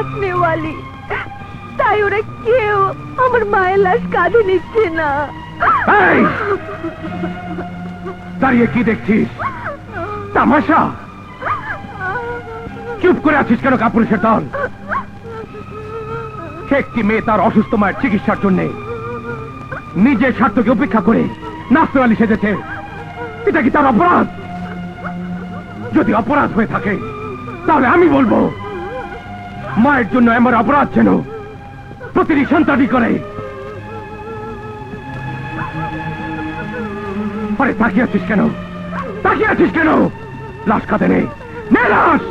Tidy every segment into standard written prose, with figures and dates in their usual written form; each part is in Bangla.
रखने वाली তাই ওরা কেউ আমার মায়ের লাশ কাঁধে নিচ্ছে না। দাঁড়িয়ে কি দেখছিস? তামাশা? চুপ করে আছিস কেন কাপুরুষের দল? একটি মেয়ে তার অসুস্থ মায়ের চিকিৎসার জন্য নিজের স্বার্থকে উপেক্ষা করে নাসর আলী সেজেছে, এটা কি তার অপরাধ? যদি অপরাধ হয়ে থাকে তাহলে আমি বলবো মায়ের জন্য আমার অপরাধ যেন প্রতিটি সন্তানই করে। আরে তাকিয়ে আছিস কেন? তাকিয়ে আছিস কেন? লাশ কাঁধে নেই, নে লাশ,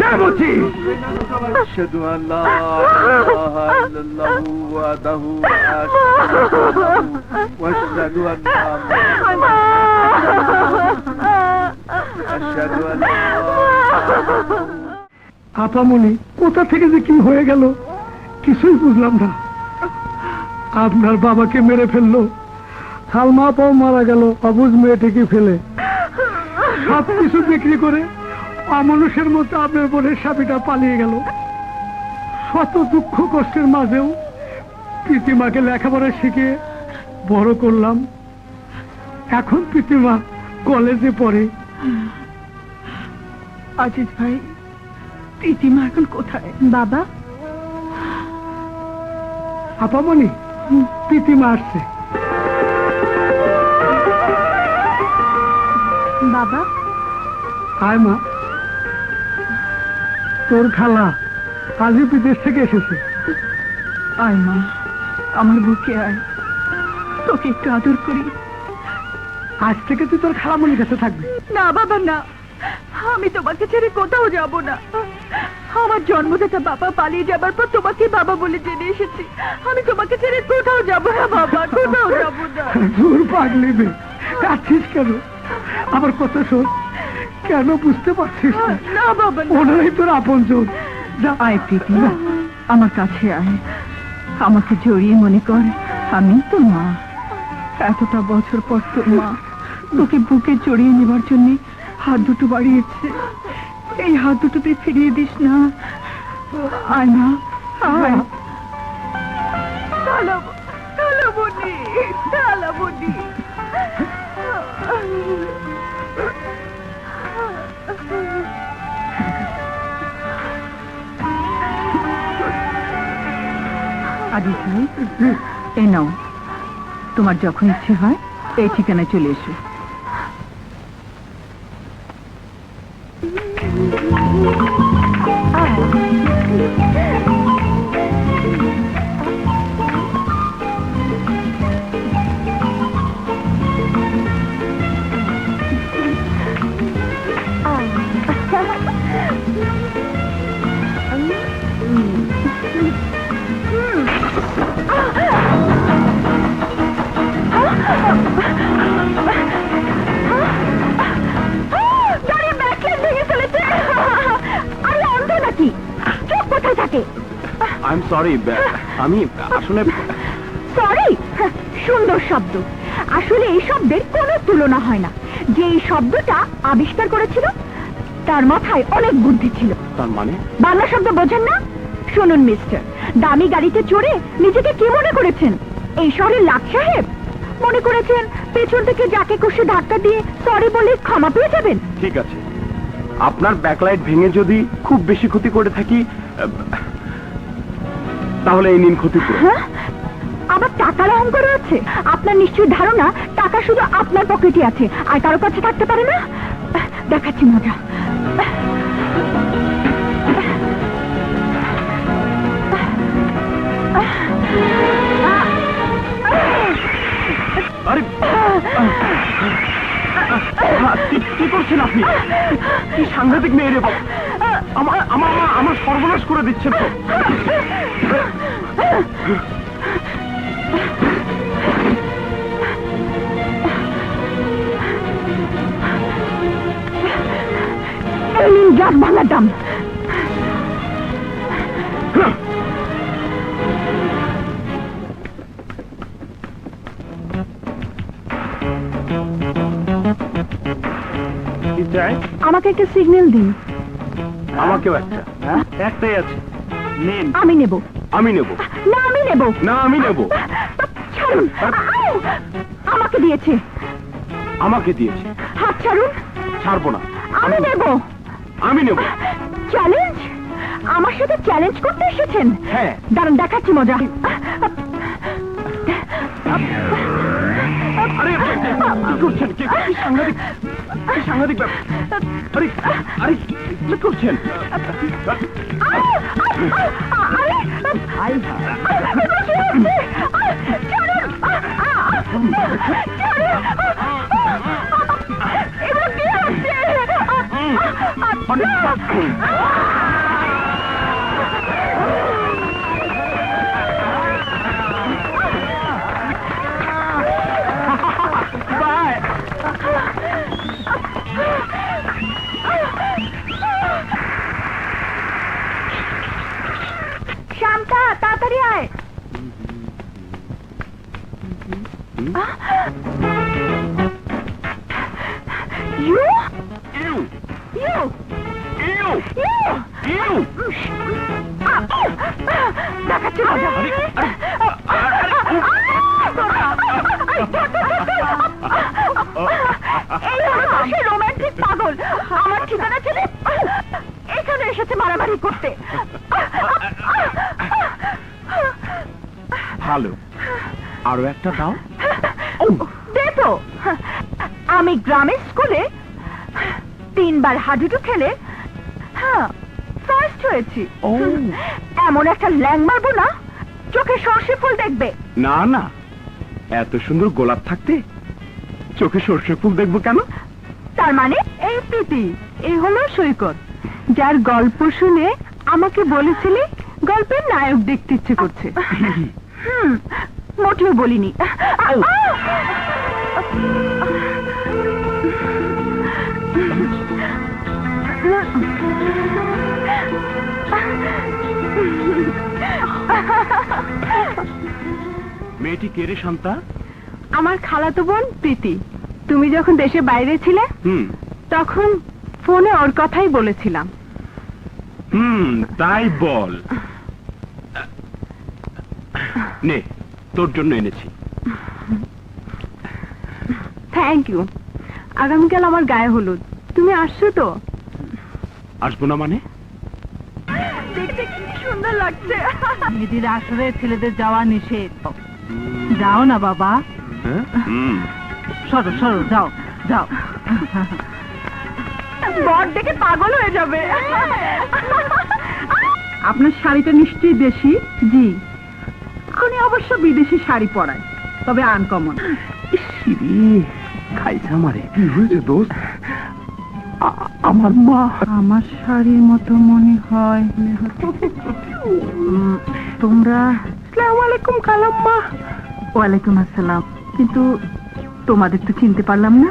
নে বলছি। أشهد أن لا إله إلا الله وحده لا شريك له وأشهد أن أشهد أن আপামনি কোথা থেকে যে কি হয়ে গেল কিছুই বুঝলাম না। আপনার বাবাকে মেরে ফেললো, সালমা আপাও মারা গেল অবুঝ মেয়েটিকে ফেলে। সব কিছু বিক্রি করে অমানুষের মতো আপনার বোনের স্বামীটা পালিয়ে গেল। শত দুঃখ কষ্টের মাঝেও প্রীতিমাকে লেখাপড়া শিখে বড় করলাম। এখন প্রীতিমা কলেজে পড়ে। আজিজ ভাই, প্রীতিমা এখন কোথায়? বাবা, আপামনি প্রীতিমা আসছে। বাবা, আয় মা, তোর খালা আজই বিদেশ থেকে এসেছে। আয় মা, আমার বুকে আয়, তোকে একটু আদর করি। আজ থেকে তুই তোর খালামণির কাছে থাকবি। না বাবা না, আমি তোমাকে ছেড়ে কোথাও যাব না। আমার জন্মদাতা বাবা পালিয়ে যাবার পর তোমাকে বাবা বলে জেনে এসেছি। আমি তোমাকে ছেড়ে কোথাও যাব না বাবা, কোথাও যাব না। দূর পাগলি বে, কাঁদছিস কেন? আমার কথা শোন, কেন বুঝতে পারছিস না? না বাবা না। ওনারাই তোর আপনজন। আয় প্রীতিমা, আমার কাছে আয়, আমাকে জড়িয়ে মনে কর আমি তো মা। এতটা বছর পর তোর মা তোকে বুকে জড়িয়ে নেবার জন্য হাত দুটো বাড়িয়েছে। এই হাত দুটো তুই ফিরিয়ে দিস না। আয় না, আয়। তালাবনি, তালাবনি। আজিজ ভাই, এই নাও, তোমার যখন ইচ্ছে হয় এই ঠিকানায় চলে এসো। I'm sorry, আমি আসলে সরি, সুন্দর শব্দ। আসলে এই শব্দের কোনো তুলনা হয় না। যে এই শব্দটা আবিষ্কার করেছিল তার মাথায় অনেক বুদ্ধি ছিল। তার মানে বাংলা শব্দ বোঝেন না? শুনুন মিস্টার, দামি গাড়িতে চড়ে নিজেকে কি মনে করেছেন? এই শহরের লাট সাহেব মনে করেছেন পেছন থেকে যাকে খুশি ধাক্কা দিয়ে সরি বলে ক্ষমা পেয়ে যাবেন? ঠিক আছে, আপনার ব্যাকলাইট ভেঙে যদি খুব বেশি ক্ষতি করে থাকি তাহলে এই নিন ক্ষতিপূরণ। হ্যাঁ, আবার টাকার অহংকার আছে? আপনার নিশ্চয়ই ধারণা টাকা শুধু আপনার পকেটে আছে, আর কারো কাছে থাকতে পারে না। দেখাচ্ছি মজা। আরে কি করছেন আপনি? কি সাংঘাতিক মেয়ে রে বাবা! আমার সর্বনাশ করে দিচ্ছেন তো। গ্লাস ভাঙার দাম। কি চাই? আমাকে একটা সিগন্যাল দিন। আমাকেও একটা। একটাই আছে। নেন। আমি নেব। আমি নেব। না আমি নেব। না আমি নেব। ছাড়ুন। আউ! আমাকে দিয়েছে। আমাকে দিয়েছে। হাত ছাড়ুন। ছাড়বো না। আমি নেব। আমি নেব। চ্যালেঞ্জ? আমার সাথে চ্যালেঞ্জ করতে এসেছেন? হ্যাঁ। দাঁড়ান দেখাচ্ছি মজা। আরে কি করছেন? কি সাংঘাতিক, কি সাংঘাতিক ব্যাপার। আরে আরে কি করছেন? শান্তা তাড়াতাড়ি আয়। You? You You? You You? You দেখাচ্ছি মজা। এই হলো সে রোমান্টিক পাগল। আমার ঠিকানা ছেলে এখানে এসেছে মারামারি করতে। ভালো, আরো একটা দাও। দে তো। আমি গ্রামের স্কুলে 3 বার হাডুডু খেলে ফার্স্ট হয়েছি। ও। এমন একটা ল্যাং মারবো না চোখে সর্ষে ফুল দেখবে। না না, এত সুন্দর গোলাপ থাকতে চোখে সর্ষে ফুল দেখবো কেন? তার মানে এই প্রীতি, এই হলো সৈকত, যার গল্প শুনে আমাকে বলেছিলি গল্পের নায়ক দেখতে ইচ্ছে করছে। মোটেও বলিনি। মেয়েটি কে রে শান্তা? আমার খালাতো বোন প্রীতি। তুমি যখন দেশে বাইরে ছিলে তখন ফোনে ওর কথাই বলেছিলাম। তাই বল। নে, তোর জন্য এনেছি। Thank you. আগামীকাল আমার গায়ে হলুদ, তুমি আসছো তো? আসবো না মানে? দেখতে কি সুন্দর লাগছে। মেয়েদের আসরে ছেলেদের যাওয়া নিষেধ। যাও না বাবা, সরো সরো, যাও যাও। বর দেখে পাগল হয়ে যাবে। আপনার শাড়িটা নিশ্চয়ই দেশি? জি, উনি অবশ্য বিদেশি শাড়ি পরায়, তবে আনকমন। খাইছে আমারে। কি হয়েছে দোস্ত? আমার মা। আমার শাড়ির মতো মনে হয়। তোমরা? আসসালামু আলাইকুম খালাম্মা। ওয়ালাইকুম আসসালাম। কিন্তু তোমাদের তো চিনতে পারলাম না।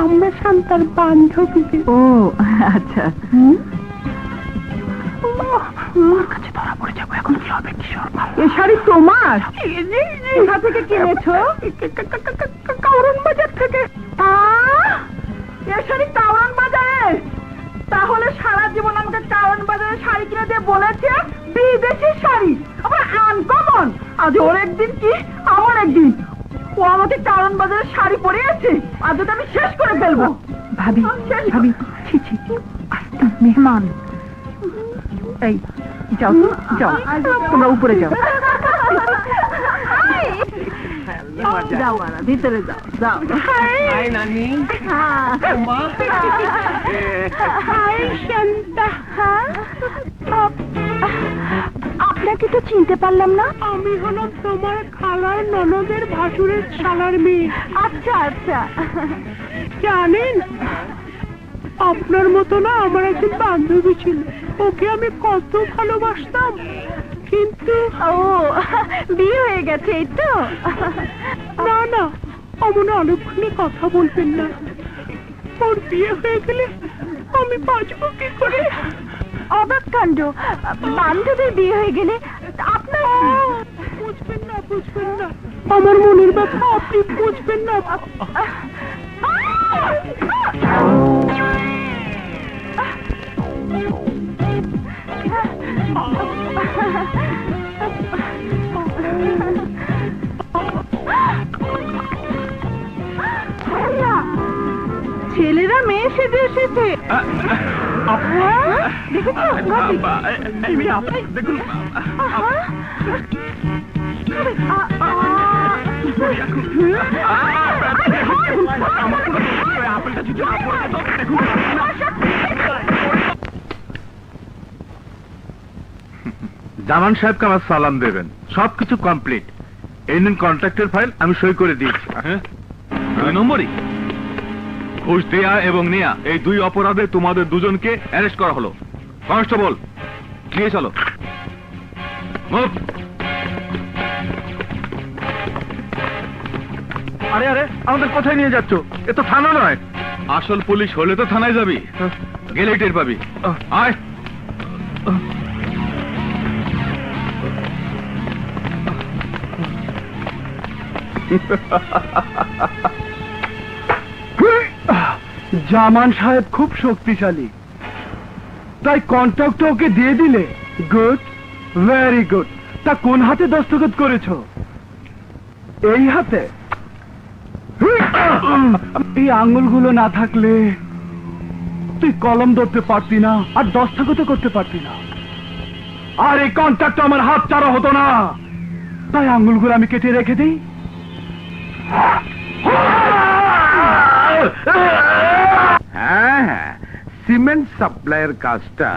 আমরা শান্তার বান্ধবী। ও আচ্ছা। ওর কাছে ধরা পড়ে যাবো, এখন কি হবে? কিশোর এ শাড়ি তোমার? কোথা থেকে কিনেছো? কারণ বাজার থেকে। এ শাড়ি কারণ বাজারে? তাহলে সারা জীবন আমাকে কারণ বাজারে শাড়ি কিনে দিয়ে বলেছে বিদেশি শাড়ি, আবার আনকমন। আজ ওর একদিন কি আমার একদিন। ও আমাকে কারণ বাজারে শাড়ি পরিয়েছে, আজ ওটা আমি শেষ করে ফেলবো। ভাবি ভাবি, ছি ছি, আস্তে, মেহমান। এই যাও তো, যাও, তোমরা উপরে যাও। যাও বাড়া, ভিতরে যাও যাও। হাই নানি। হাই শান্তা। আপনাকে তো চিনতে পারলাম না। আমি হলাম তোমার খালার ননদের ভাসুরের শালার মেয়ে। আচ্ছা আচ্ছা। জানেন, আপনার মতো না আমার একজন বান্ধবী ছিল, ওকে আমি কত ভালোবাসতাম। কিন্তু ও, বিয়ে হয়ে গেছে এই তো? না না, অমন অলক্ষণে কথা বলবেন না। ওর বিয়ে হয়ে গেলে আমি বাঁচবো কি করে? অবাক কাণ্ড, বান্ধবীর বিয়ে হয়ে গেলে আপনার? বুঝবেন না, বুঝবেন না, আমার মনের ব্যথা আপনি বুঝবেন না। ছেলেরা মেয়ে সেজে এসেছে। হ্যাঁ? দেখেছো? ভাবি? এই মেয়ে আপনি দেখুন জামান সাহেবকে আমার সালাম দেবেন, সবকিছু কমপ্লিট। এই নিন কন্ট্রাক্টের ফাইল, আমি সই করে দিয়েছি। হ্যাঁ 2 নম্বরই ঘুষ দেয়া এবং নেয়া এই 2 অপরাধে তোমাদের দুজনকে অ্যারেস্ট করা হলো। কনস্টেবল নিয়ে চলো। মুভ। আরে আরে, আমাদের কোথায় নিয়ে যাচ্ছ? এ তো থানা নয়। আসল পুলিশ হলে তো থানায় যাবি, গেলেই টের পাবি। আয়। জামান সাহেব খুব শক্তিশালী, তাই কন্ট্রাক্ট ওকে দিয়ে দিলে? Good, very good. তা কোন হাতে দস্তখত করেছো? এই হাতে? এই আঙ্গুলগুলো না থাকলে তুই কলম ধরতে পারতি না, আর দস্তখত করতে পারতি না। আর এই কন্ট্রাক্ট আমার হাত ছাড়া হতো না, তাই আঙ্গুলগুলো আমি কেটে রেখে দিই। হ্যাঁ হ্যাঁ, সিমেন্ট সাপ্লাইয়ের কাজটা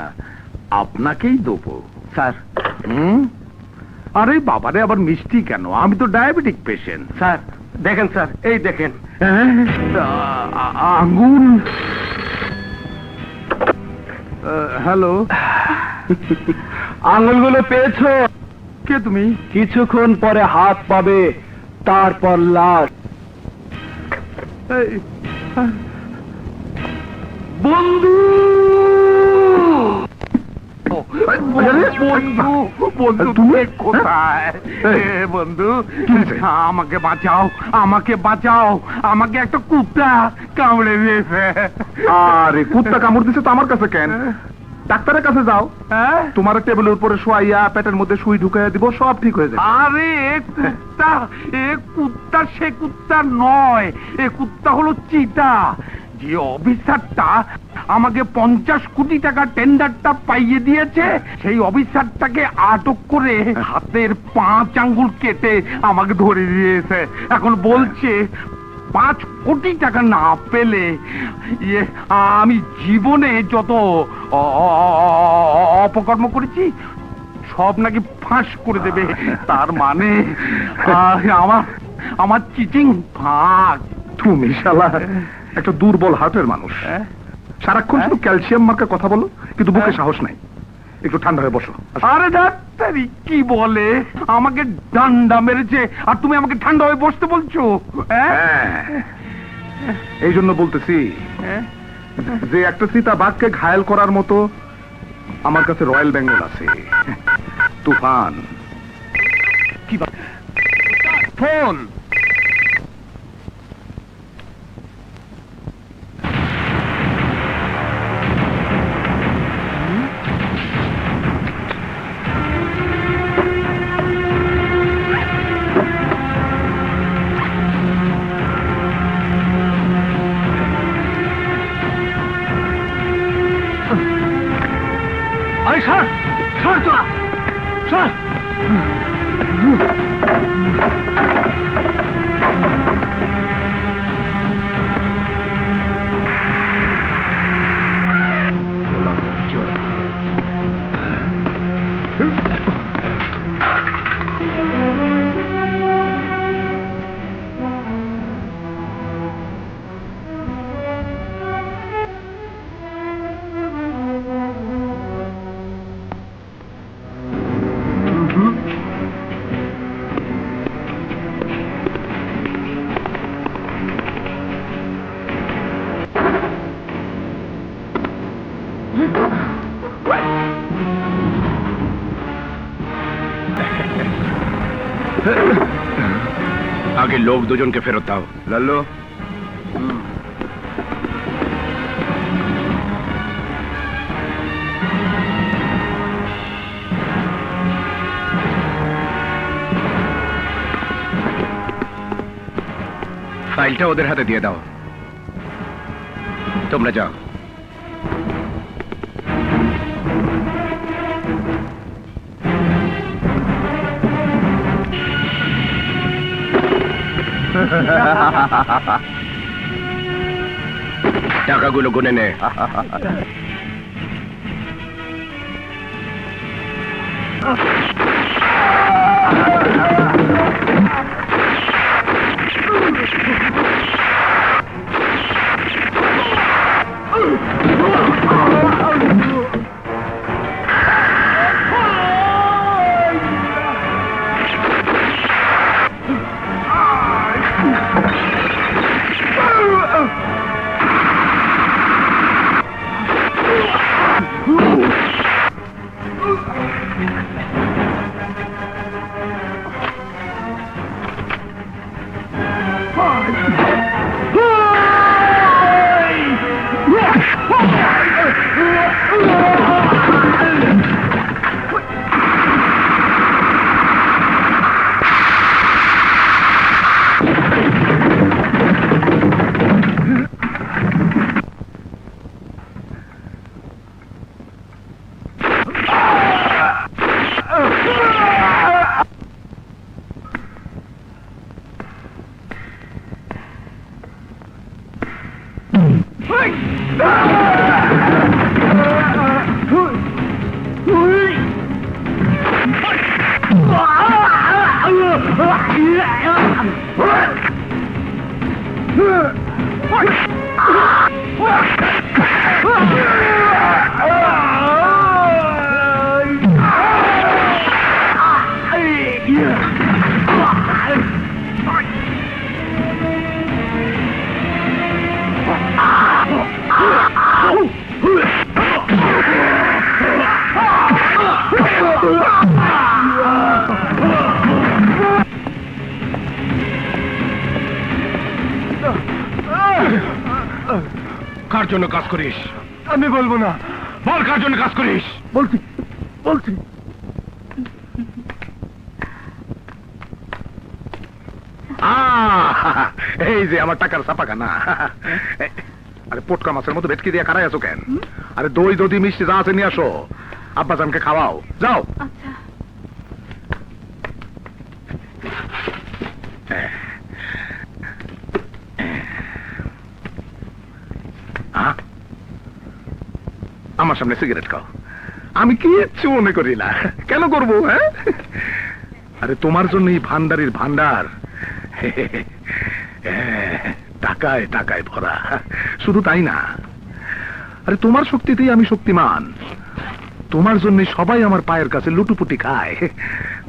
আপনাকেই দেবো। স্যার, আরে বাবারে, আবার মিষ্টি কেন? আমি তো ডায়াবেটিক পেশেন্ট। স্যার দেখেন স্যার, এই দেখেন আঙ্গুল। হ্যালো, আঙ্গুলগুলো পেয়েছো? কে তুমি? কিছুক্ষণ পরে হাত পাবে, তারপর লাশ। বন্ধু, বন্ধু, বন্ধু তুমি কোথায়? বন্ধু, আমাকে বাঁচাও, আমাকে বাঁচাও, আমাকে একটা কুত্তা কামড়ে দিয়েছে। আরে কুত্তা কামড় দিছে তো আমার কাছে কেন? ডাক্তারের কাছে যাও। হ্যাঁ, তোমার টেবিলের উপরে শোয়াইয়া পেটের মধ্যে সুই ঢুকাইয়া দিব, সব ঠিক হয়ে যাবে। আরে কুত্তা সে কুত্তা নয়, এ কুত্তা হলো চিতা। যে অফিসারটা আমাকে 50 কোটি টাকা টেন্ডারটা পাইয়ে দিয়েছে, সেই অফিসারটাকে আটক করে হাতের 5 আঙ্গুল কেটে আমাকে ধরে দিয়েছে। এখন বলছে 5 কোটি টাকা না পেলে আমি জীবনে যত অপকর্ম করেছি সব নাকি ফাঁস করে দেবে। তার মানে আমার চিচিং ফাঁক। তুমি শালা একটা দুর্বল হার্টের মানুষ, সারাক্ষণ শুধু ক্যালসিয়াম মার্কা কথা বলো, কিন্তু বুকে সাহস নাই। একটু ঠান্ডা হয়ে বসো। আরে ডাক্তারি কি বলে, আমাকে ডান্ডা মেরেছে আর তুমি আমাকে ঠান্ডা হয়ে বসতে বলছো? এই জন্য বলতেছি যে একটা চিতা বাঘকে ঘায়েল করার মতো আমার কাছে রয়্যাল বেঙ্গল আছে, তুফান। কি ফোন? আরে স্যার, স্যার তোরা, স্যার আগে লোক দুজনকে ফেরত দাও। লাল্লু, ফাইলটা ওদের হাতে দিয়ে দাও। তোমরা যাও। টাকাগুলো গুনে নে। কার জন্য কাজ করিস? আমি বলবো না। বল কার জন্য কাজ করিস? বলছি বলছি এই যে আমার টাকার ছাপাখানা। আরে পটকা মাছের মতো ভেটকি দিয়ে খারাই আছো কেন? আরে দই দধি মিষ্টি যা আছে নিয়ে আসো, আব্বাজানকে খাওয়াও। যাও। আচ্ছা। আমার সামনে সিগারেট খাও। আমি কিচ্ছু মনে করি না। কেন করবো? হ্যাঁ, আরে তোমার জন্য এই ভান্ডারির ভান্ডার টাকায় টাকায় ভরা। শুধু তাই না, আরে তোমার শক্তিতেই আমি শক্তিমান। তোমার জন্য সবাই আমার পায়ের কাছে লুটুপুটি খায়।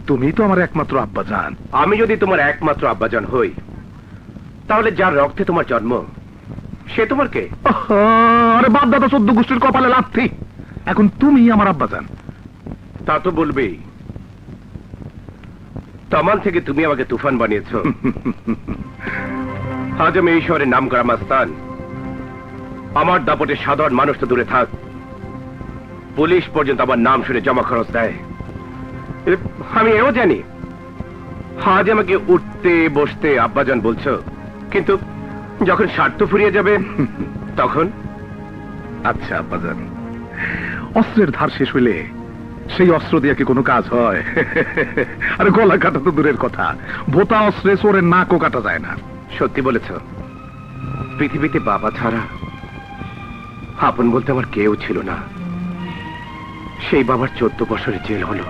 তুমি তো আমার একমাত্র আব্বাজান। আমি যদি তোমার একমাত্র আব্বাজান হই, তাহলে যার রক্তে তোমার জন্ম সে তোমার কে? আরে বাপ দাদা 14 গোষ্ঠীর কপালে লাথি। এখন তুমি আমার আব্বাজান। তা তো বলবেই। তমান থেকে তুমি আমাকে তুফান বানিয়েছ। আজ আমি এই শহরের নাম করা মাস্তান। আমার দাপটে সাধারণ মানুষ তো দূরে থাক, পুলিশ পর্যন্ত আমার নাম শুনে জমা খরচ দেয়। আমি এও জানি আজ আমাকে উঠতে বসতে আব্বাজান বলছো, কিন্তু যখন স্বার্থ ফুরিয়ে যাবে তখন? আচ্ছা আব্বাজান, অস্ত্রের ধার শেষ হইলে সেই অস্ত্র দিয়ে কি কোনো কাজ হয়? আরে গলা কাটা তো দূরের কথা, ভোতা অস্ত্রে চোরের নাকও কাটা যায় না। সত্যি বলেছ। পৃথিবীতে বাবা ছাড়া আপন বলতে আমার কেউ ছিল না। সেই বাবার 14 বছরের জেল হলো,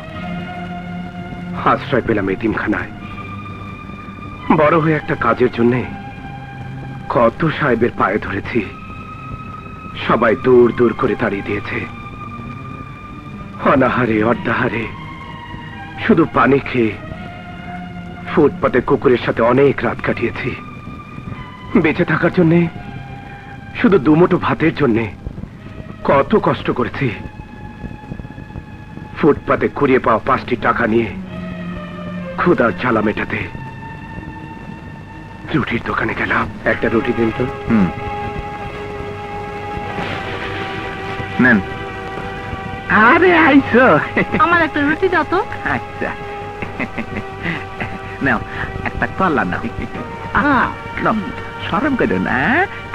আশ্রয় পেলাম এতিমখানায়। বড় হয়ে একটা কাজের জন্য কত সাহেবের পায়ে ধরেছি, সবাই দূর দূর করে তাড়িয়ে দিয়েছে। অনাহারে অর্ধাহারে শুধু পানি খেয়ে ফুটপাতে কুকুরের সাথে অনেক রাত কাটিয়েছি। বেঁচে থাকার জন্যে, শুধু দুমুঠো ভাতের জন্যে কত কষ্ট করেছি। ফুটপাতে কুড়িয়ে পাওয়া 5টি টাকা নিয়ে ক্ষুধার জ্বালা মেটাতে রুটির দোকানে গেলাম। একটা রুটি দিন তো। নেন। আরে আইসো, আমার একটা রুটি দাও তো। আচ্ছা নাও একটা কলা নাও। শরম করো না,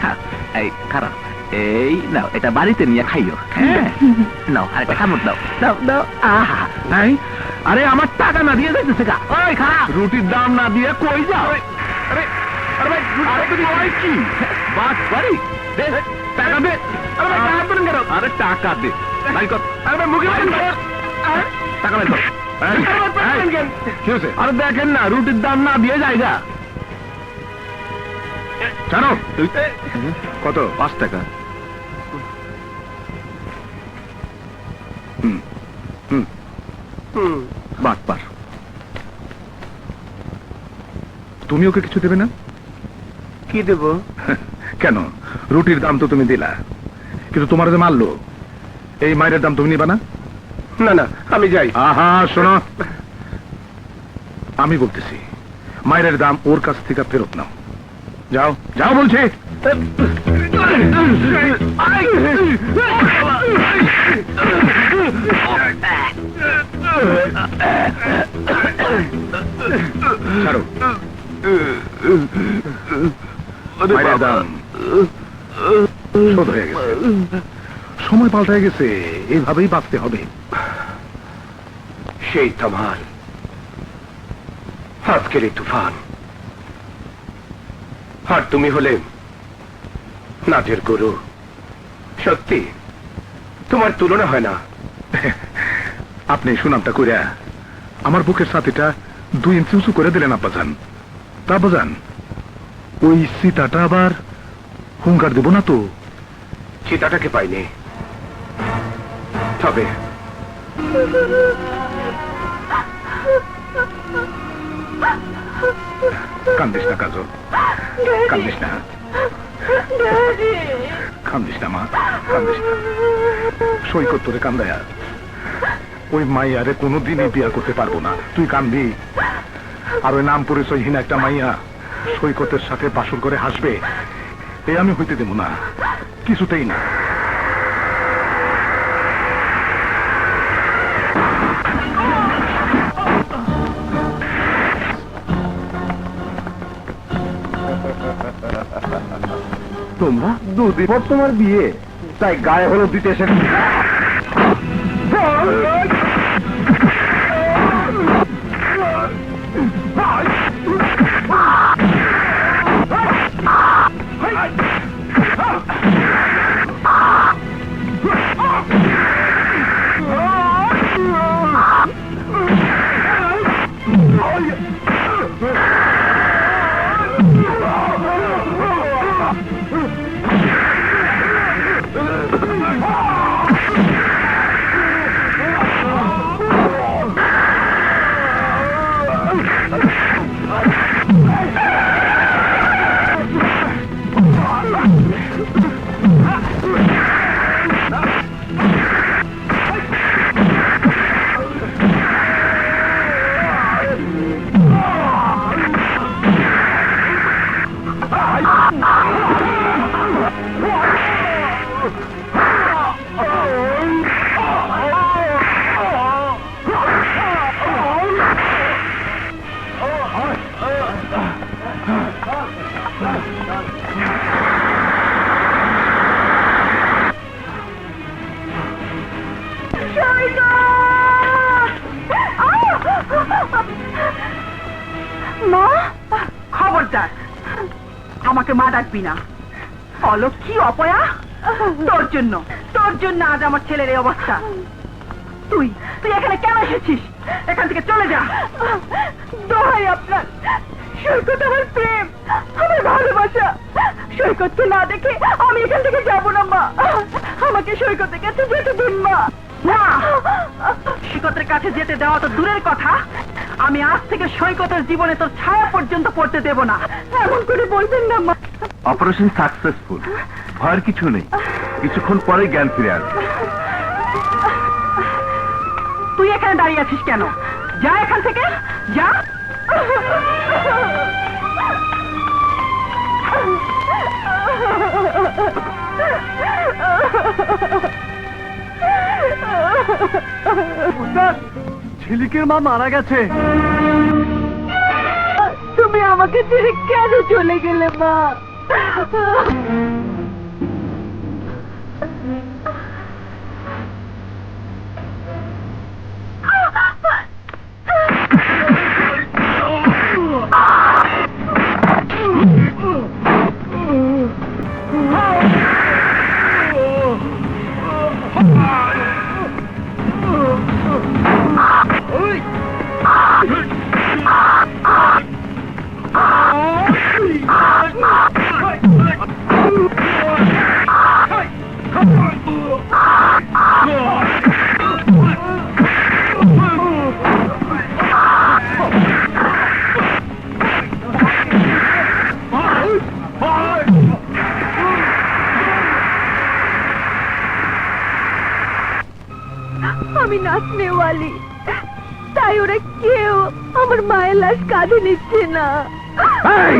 খাও। এই খারাপ এই নাও, এটা বাড়িতে নিয়ে খাইও। হ্যাঁ নাও, আর একটা কামড় দাও, দাও দাও। আহা, নাই আরে আমার টাকা না দিয়ে যাইতেছে গা। ওই খারাপ, রুটির দাম না দিয়ে কই যাও? আরে আরে ভাই, আরে তুমি ওই কি বাস বাড়ি দে টাকা দে। আরে ভাই টাকা দেন কেন? আরে টাকা দে ভাই কত। আরে ভাই মুখে বলেন টাকা বের কর। কি হয়েছে? আরে দেখেন না, রুটির দাম না দিয়ে যায়গা। জানো কত? 5 টাকা। বাটপার, তুমি ওকে কিছু দেবে না? কি দেব? কেন, রুটির দাম তো তুমি দিলা, কিন্তু তোমার যে মারলো এই মায়ের দাম তুমি নিবা না? না না, আমি যাই। আহা শোনো, আমি বলতেছি মায়ের দাম ওর কাছ থেকে ফেরত নাও। যাও যাও বলছি। ছাড়ো। মায়ের দাম শোধ হয়ে গেছে, সময় পাল্টায় গেছে, এইভাবেই বাঁচতে হবে। সেই তামাল, আজকের এই তুফান, আর তুমি হলে নাচের গুরু। সত্যি তোমার তুলনা হয় না। আপনি সুনামটা কইরা আমার বুকের সাথীটা 2 ইঞ্চি উঁচু করে দিলেন আব্বাজান। তা আব্বাজান, ওই সীতাটা আবার হুঙ্কার দেব না তো? সীতাটাকে পাইনি, তবে কান্দিস না কাজল, কান্দিস না, কান্দিস না মা, কান্দিস না। সৈকত তোরে কান্দায়া ওই মাইয়ারে কোনোদিনই বিয়া করতে পারবো না। তুই কান্দি, আর ওই নাম পরিচয়হীন একটা মাইয়া সৈকতের সাথে বাসর করে হাসবে, এই আমি হইতে দেব না, কিছুতেই না। তোমরা 2 দিন পর তোমার বিয়ে, তাই গায়ে হলুদ দিতে এসে মা, খবরদার আমাকে মা ডাকবি না। অলক্ষী অপয়া, তোর জন্য আজ আমার ছেলের এই অবস্থা। তুই তুই এখানে কেন এসেছিস? এখান থেকে চলে যা। দোহাই আপনার, সৈকত আমার প্রেম, আমার ভালোবাসা। সৈকতকে না দেখে আমি এখান থেকে যাব না মা। আমাকে সৈকতের কাছে যেতে দিন মা। না, সৈকতের কাছে যেতে দেওয়া তো দূরের কথা, আমি আজ থেকে সৈকতের জীবনে তোর ছায়া পর্যন্ত পড়তে দেব না। এমন করে বলবেন না মা। অপারেশন সাকসেসফুল, ভয়ের কিছু নেই, কিছুক্ষণ পরে জ্ঞান ফিরে আসবে। তুই এখানে দাঁড়িয়ে আছিস কেন? যা এখান থেকে, যা। ঝিলিকের মা মারা গেছে। তুমি আমাকে ছেড়ে কেন চলে গেলে মা? আমি নাচনেওয়ালি, তাই ওরা কেউ আমার মায়ের লাশ কাঁধে নিচ্ছে না। এই!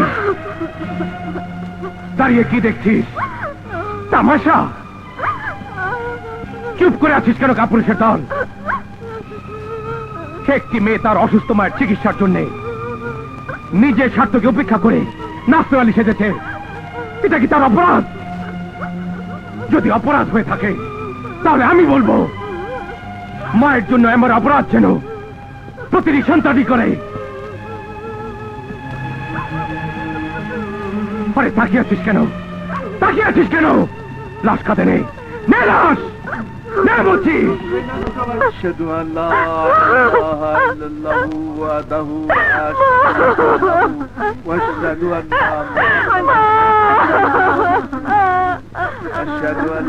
দাঁড়িয়ে কি দেখছিস? তামাশা? চুপ করে আছিস কেন কাপুরুষের দল? একটি মেয়ে তার অসুস্থ মায়ের চিকিৎসার জন্য নিজের স্বার্থকে উপেক্ষা করে নাচনেওয়ালি সেজেছে, এটা কি তার অপরাধ? যদি অপরাধ হয়ে থাকে তাহলে আমি বলবো, মায়ের জন্য এমন অপরাধ যেন প্রতিটি সন্তানই করে। আরে তাকিয়ে আছিস কেন? তাকিয়ে আছিস কেন? লাশ কাঁধে নেই, নে লাশ, নে বলছি। أشهد أن لا إله إلا الله وحده لا شريك له وأشهد أن أشهد أن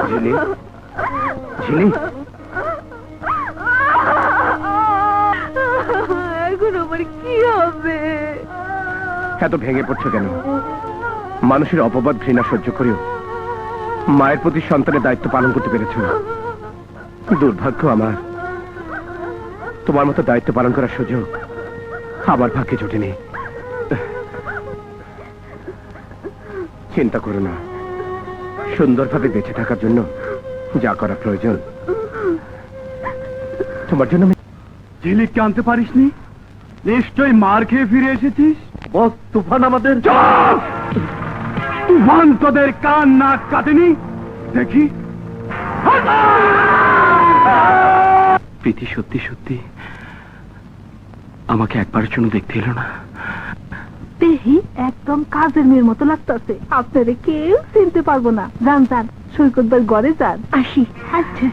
ঝিলি, ঝিলি, এখন আমার কি হবে? এত ভেঙে পড়ছো কেন? মানুষের অপবাদ ঘৃণা সহ্য করেও মায়ের প্রতি সন্তানের দায়িত্ব পালন করতে পেরেছ। দুর্ভাগ্য আমার, তোমার মতো দায়িত্ব পালন করার সুযোগ আমার ভাগ্যে জোটেনি। চিন্তা করো না, সুন্দরভাবে বেঁচে থাকার জন্য যা করা প্রয়োজন তোমার জন্য। ঝিলিককে আনতে পারিসনি? নিশ্চয়ই মার খেয়ে ফিরে এসেছিস। বস তুফান আমাদের তুফান তোদের কান নাক কাটেনি দেখি। প্রীতি সত্যি সত্যি আমাকে একবারের জন্য দেখতে এলো না। দেহি একদম কাজের মেয়ের মতো লাগতেছে। আপনারে কেউ চিনতে পারবো না। যান যান, সৈকত ভাই ঘরে যান। আসি। আচ্ছা।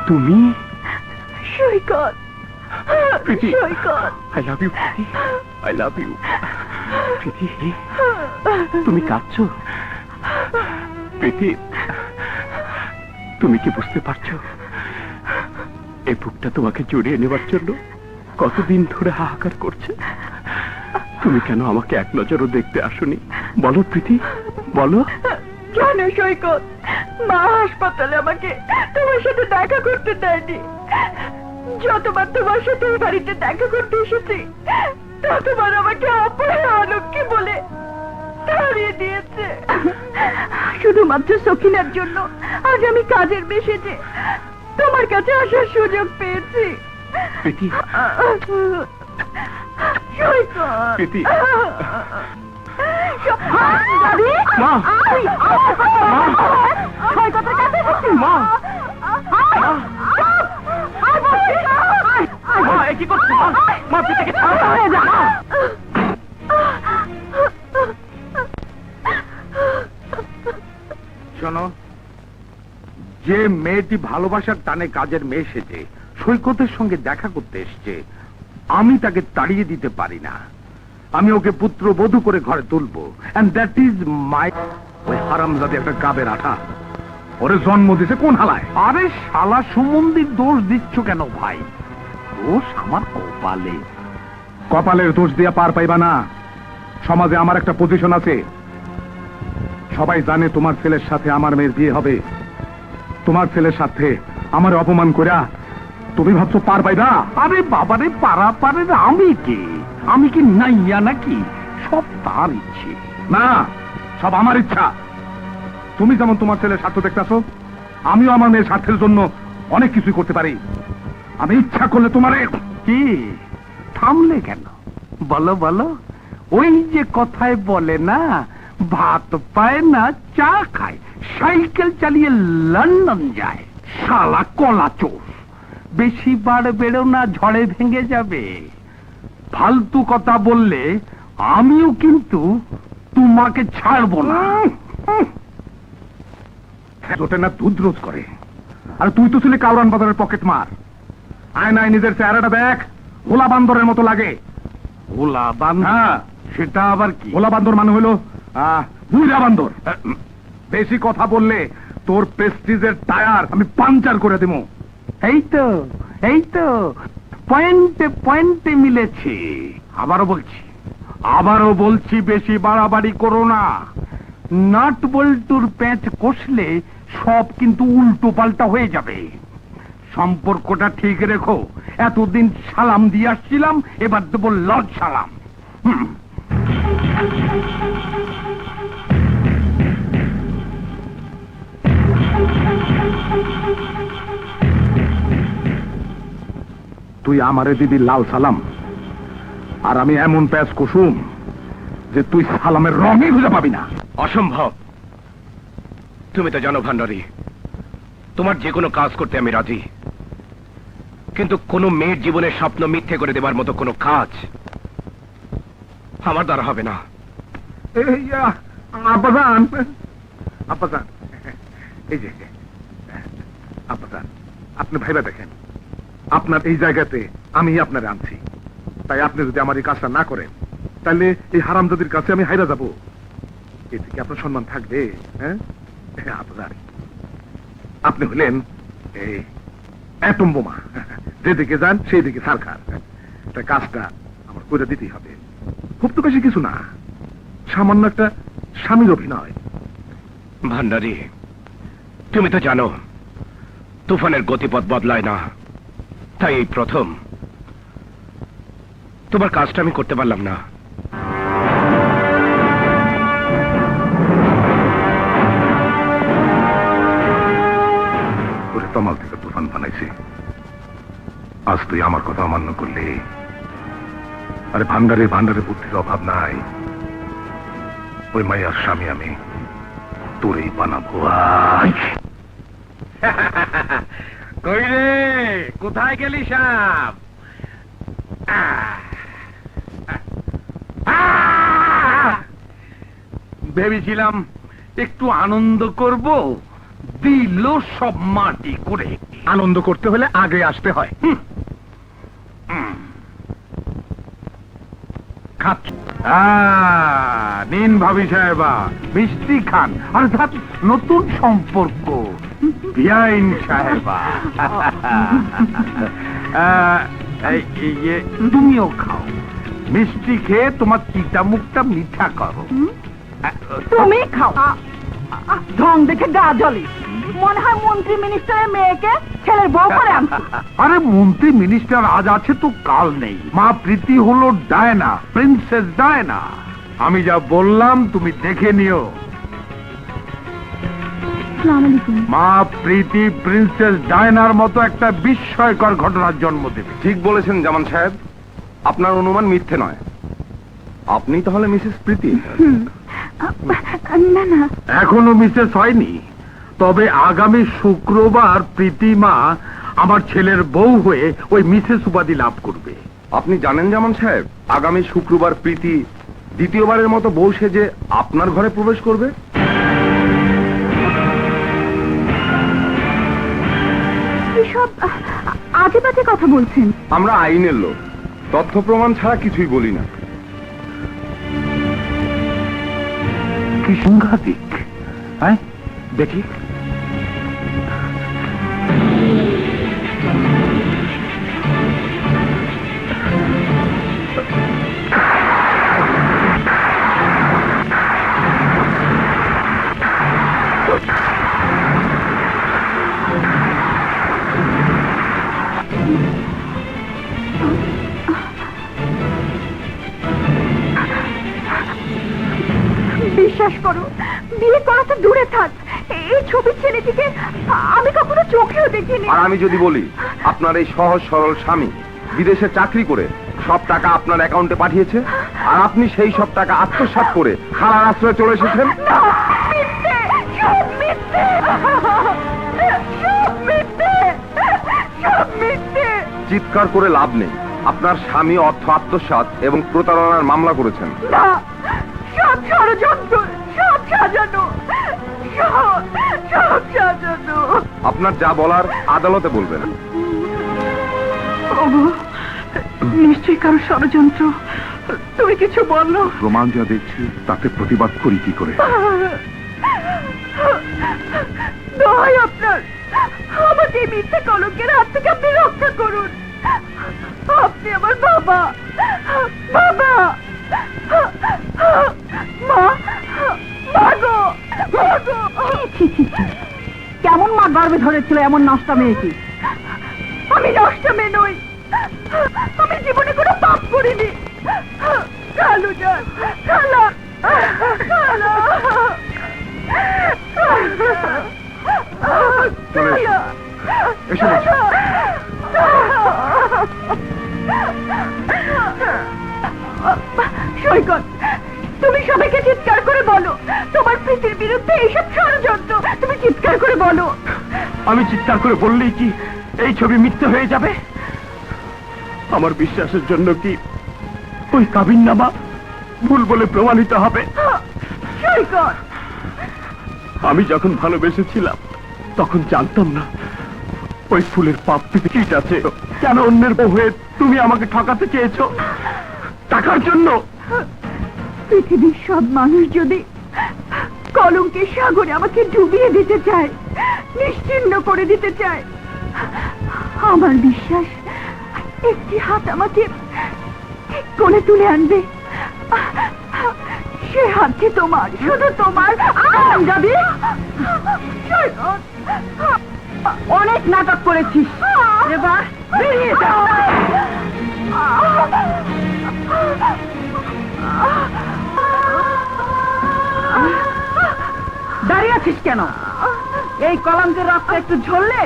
তুমি? Saikat, Preeti, Saikat, I love you Preeti, I love you Preeti. তুমি কাঁদছো? প্রীতি, তুমি কি বুঝতে পারছো এই বুকটা তোমাকে জড়িয়ে নেবার জন্য কতদিন ধরে হাহাকার করছে? তুমি কেন আমাকে এক নজরও দেখতে আসোনি? বলো প্রীতি, বলো। কেন সৈকত? মা হাসপাতালে আমাকে তোমার সাথে দেখা করতে দেয়নি। যতবার তোমার সাথে এই বাড়িতে দেখা করতে এসেছি ততবার আমাকে অপয়া অলক্ষী বলে তাড়িয়ে দিয়েছে। শুধুমাত্র সখিনার জন্য আজ আমি কাজের মেশেজে তোমার কাছে আসার সুযোগ পেয়েছি। প্রীতি, সৈকত, প্রীতি। মা, সৈকতের কাছে এসেছি। মা, মা, এ কি করছো? মা, প্রীতিকে ছাড়ো। শোনো, যে মেয়েটি ভালোবাসার টানে কাজের মেয়ে সেজে সৈকতের সঙ্গে দেখা করতে এসছে, আমি তাকে তাড়িয়ে দিতে পারি না। আমি ওকে পুত্র বধূ করে ঘরে তুলবো, এন্ড দ্যাট ইজ মাই। ওই হারামজাদী একটা গাবের আঠা ওরে জন্ম দিছে কোন হালায়? আরে শালা সুমন্দির দোষ দিচ্ছ কেন ভাই? দোষ আমার কপালে। কপালের দোষ দিয়া পার পাইবা না। সমাজে আমার একটা পজিশন আছে। সবাই জানে তোমার ছেলের সাথে আমার মেয়ের বিয়ে হবে। তোমার ছেলের সাথে আমার অপমান কইরা তুমি ভাবছো পার পাইবা? আরে বাবারে, পারা পারের আমি কে? আমি কি নাইয়া নাকি? সব তার ইচ্ছে। না, সব আমার ইচ্ছা। তুমি যেমন তোমার ছেলের স্বার্থ দেখতেছো, আমিও আমার মেয়ের স্বার্থের জন্য অনেক কিছুই করতে পারি। আমি ইচ্ছা করলে তোমারে। কি থামলে কেন? বলো বলো, ওই যে কথায় বলে না, ভাত পায় না চা খায়, সাইকেল চালিয়ে লন্ডন যায়। শালা কলা চোর, বেশি বার বেরো না, ঝড়ে ভেঙে যাবে। ফালতু কথা বললে আমিও কিন্তু তোমাকে ছাড়বো না। ওটা না দুধ রোজ করে, আর তুই তো ছিলি কাউরান বাজারের পকেট মার। আয়নায় নিজের চেহারাটা দেখ, ভোলা বান্দরের মতো লাগে। ভোলা বান্দর? হ্যাঁ, সেটা আবার কি? ভোলা বান্দর মানে হলো বুইড়া বান্দর। বেশি কথা বললে তোর প্রেস্টিজের টায়ার আমি পাঞ্চার করে দেবো। এই তো পয়েন্টে পয়েন্টে মিলেছে। আবারও বলছি বেশি বাড়াবাড়ি করো না। নাট বল্টুর প্যাঁচ কষলে সব কিন্তু উল্টো পাল্টা হয়ে যাবে। সম্পর্কটা ঠিক রেখো। এতদিন সালাম দিয়ে আসছিলাম, এবার দেবো লজ সালাম। তুই আমারে দিবি লাল সালাম, আর আমি এমন প্যাচ কুসুম যে তুই সালামের রঙই খুঁজে পাবি না। অসম্ভব। তুমি তো জানো ভান্ডারী, তোমার যে কোনো কাজ করতে আমি রাজি, কিন্তু কোনো মেয়ের জীবনের স্বপ্ন মিথ্যে করে দেবার মতো কোনো কাজ আমার দ্বারা হবে না। আব্বাজান, আব্বাজান, এই যে আব্বাজান, আপনি ভাইবা দেখেন, আপনার এই জায়গাতে আমি আপনারে আনছি, তাই আপনি যদি আমার এই কাজটা না করেন, তাহলে এই হারামজাদির কাছে আমি হাইরা যাব। এতে কি আপনার সম্মান থাকবে? হ্যাঁ আব্বাজান, আপনি হলেন এই অ্যাটম বোমা, যেদিকে যান সেই দিকে সরকার। তাই কাজটা আমার করে দিতেই হবে। খুব তো বেশি কিছু না, সামান্য একটা স্বামীর অভিনয়। ভান্ডারী, তুমি তো জানো তুফানের গতিপথ বদলায় না, তাই এই প্রথম তোমার কাজটা আমি করতে পারলাম না। ওরে তমাল থেকে তুফান বানাইছি, আজ তুই আমার কথা অমান্য করলি। আরে ভান্ডারে বুদ্ধির অভাব নাই। ওই মাইয়ার স্বামী আমি তোরেই বানাবো। কই রে, কোথায় গেলি সাপ? ভেবেছিলাম একটু আনন্দ করব, দিল সব মাটি করে। আনন্দ করতে হলে আগে আসতে হয়। নিন ভাবি সাহেবা, মিষ্টি খান। অর্থাৎ নতুন সম্পর্ক, বিআইন সাহেবা। তুমিও খাও, মিষ্টি খেয়ে তোমার চিটা মুখটা মিঠা করো। তুমি খাও। ঢং দেখে গা জ্বলে, মনে হয় মন্ত্রী মিনিস্টারের মেয়েকে ছেলের বউ করে আনছে। আরে মন্ত্রী মিনিস্টার আজ আছে তো কাল নেই। মা প্রীতি হলো ডায়না, প্রিন্সেস ডায়না। আমি যা বললাম তুমি দেখে নিও। মা প্রীতি প্রিন্সেস ডায়নার মতো একটা বিস্ময়কর ঘটনার জন্ম দেবে। ঠিক বলেছেন জামান সাহেব, আপনার অনুমান মিথ্যে নয়। আপনি তাহলে মিসেস প্রীতি? না না, এখনো মিসেস হয়নি, তবে আগামী শুক্রবার প্রীতিমা আমার ছেলের বউ হয়ে ওই মিসেস উপাধি লাভ করবে। আপনি জানেন জামান সাহেব, আগামী শুক্রবার প্রীতি দ্বিতীয়বারের মতো বউ সেজে আপনার ঘরে প্রবেশ করবে। এসব আজে বাজে কথা বলছেন। আমরা আইনের লোক, তথ্য প্রমাণ ছাড়া কিছুই বলি না। কি সাংঘাতিক! হ্যাঁ, দেখি। বিশ্বাস করো, বিয়ে করা তো দূরে থাক, এই ছবির ছেলেটিকে আমি কখনো চোখেও দেখিনি। আর আমি যদি বলি আপনার এই সহজ সরল স্বামী বিদেশে চাকরি করে সব টাকা আপনার অ্যাকাউন্টে পাঠিয়েছে আর আপনি সেই সব টাকা আত্মসাৎ করে খালার আশ্রয়ে চলে এসেছেন। মিথ্যে, সব মিথ্যে, সব মিথ্যে, সব মিথ্যে। চিৎকার করে লাভ নেই, আপনার স্বামী অর্থ আত্মসাৎ এবং প্রতারণার মামলা করেছেন। না, সব ষড়যন্ত্র, সব সাজানো, সব সাজানো। আপনার যা বলার আদালতে বলবেন। ওগো, নিশ্চয়ই কারো ষড়যন্ত্র। তুমি কিছু বলো। প্রমাণ যা দেখছি তাতে প্রতিবাদ করি কি করে? দোহাই আপনার, আমাকে এই মিথ্যে কলঙ্কের হাত থেকে আপনি রক্ষা করুন। আপনি আমার বাবা, বাবা, মা, মাগো, মাগো। কেমন মা গর্বে ধরেছিল এমন নষ্ট মেয়েকে? আমি নষ্ট মেয়ে নই, আমি জীবনে কোনো পাপ করিনি। কালু যান, খালা, খালা, সৈকত, তুমি সবাইকে চিৎকার করে বলো তোমার প্রীতির বিরুদ্ধে এইসব ষড়যন্ত্র। তুমি চিৎকার করে বলো। আমি চিৎকার করে বললেই কি এই ছবি মিথ্যে হয়ে যাবে? আমার বিশ্বাসের জন্য কি ওই কাবিননামা ভুল বলে প্রমাণিত হবে? সৈকত, আমি যখন ভালোবেসেছিলাম তখন জানতাম না ওই ফুলের পাপড়িতে কীট আছে। কেন অন্যের বউ হয়ে তুমি আমাকে ঠকাতে চেয়েছো টাকার জন্য? পৃথিবীর সব মানুষ যদি কলঙ্কের সাগরে আমাকে ডুবিয়ে দিতে চায়, নিশ্চিহ্ন করে দিতে চায়, আমার বিশ্বাস একটি হাত আমাকে ঠিক করে তুলে আনবে। সে হাতটি তোমার, শুধু তোমার। যাবি? অনেক নাটক করেছিস, এবার বেরিয়ে যা। দাঁড়িয়ে আছিস কেন? এই কলঙ্কের রক্ত একটু ঝরলে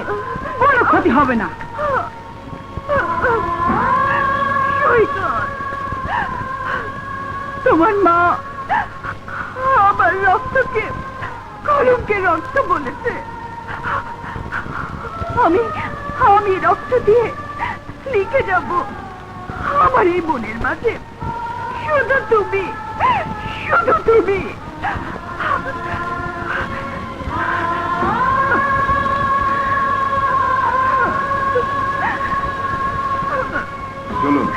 কোনো ক্ষতি হবে না। তোমার মা আমার রক্তকে কলঙ্কের রক্ত বলেছে। আমি রক্ত দিয়ে লিখে যাব আমার এই মনের মাঝে শুধু তুমি, শুধু তুমি। চলুন।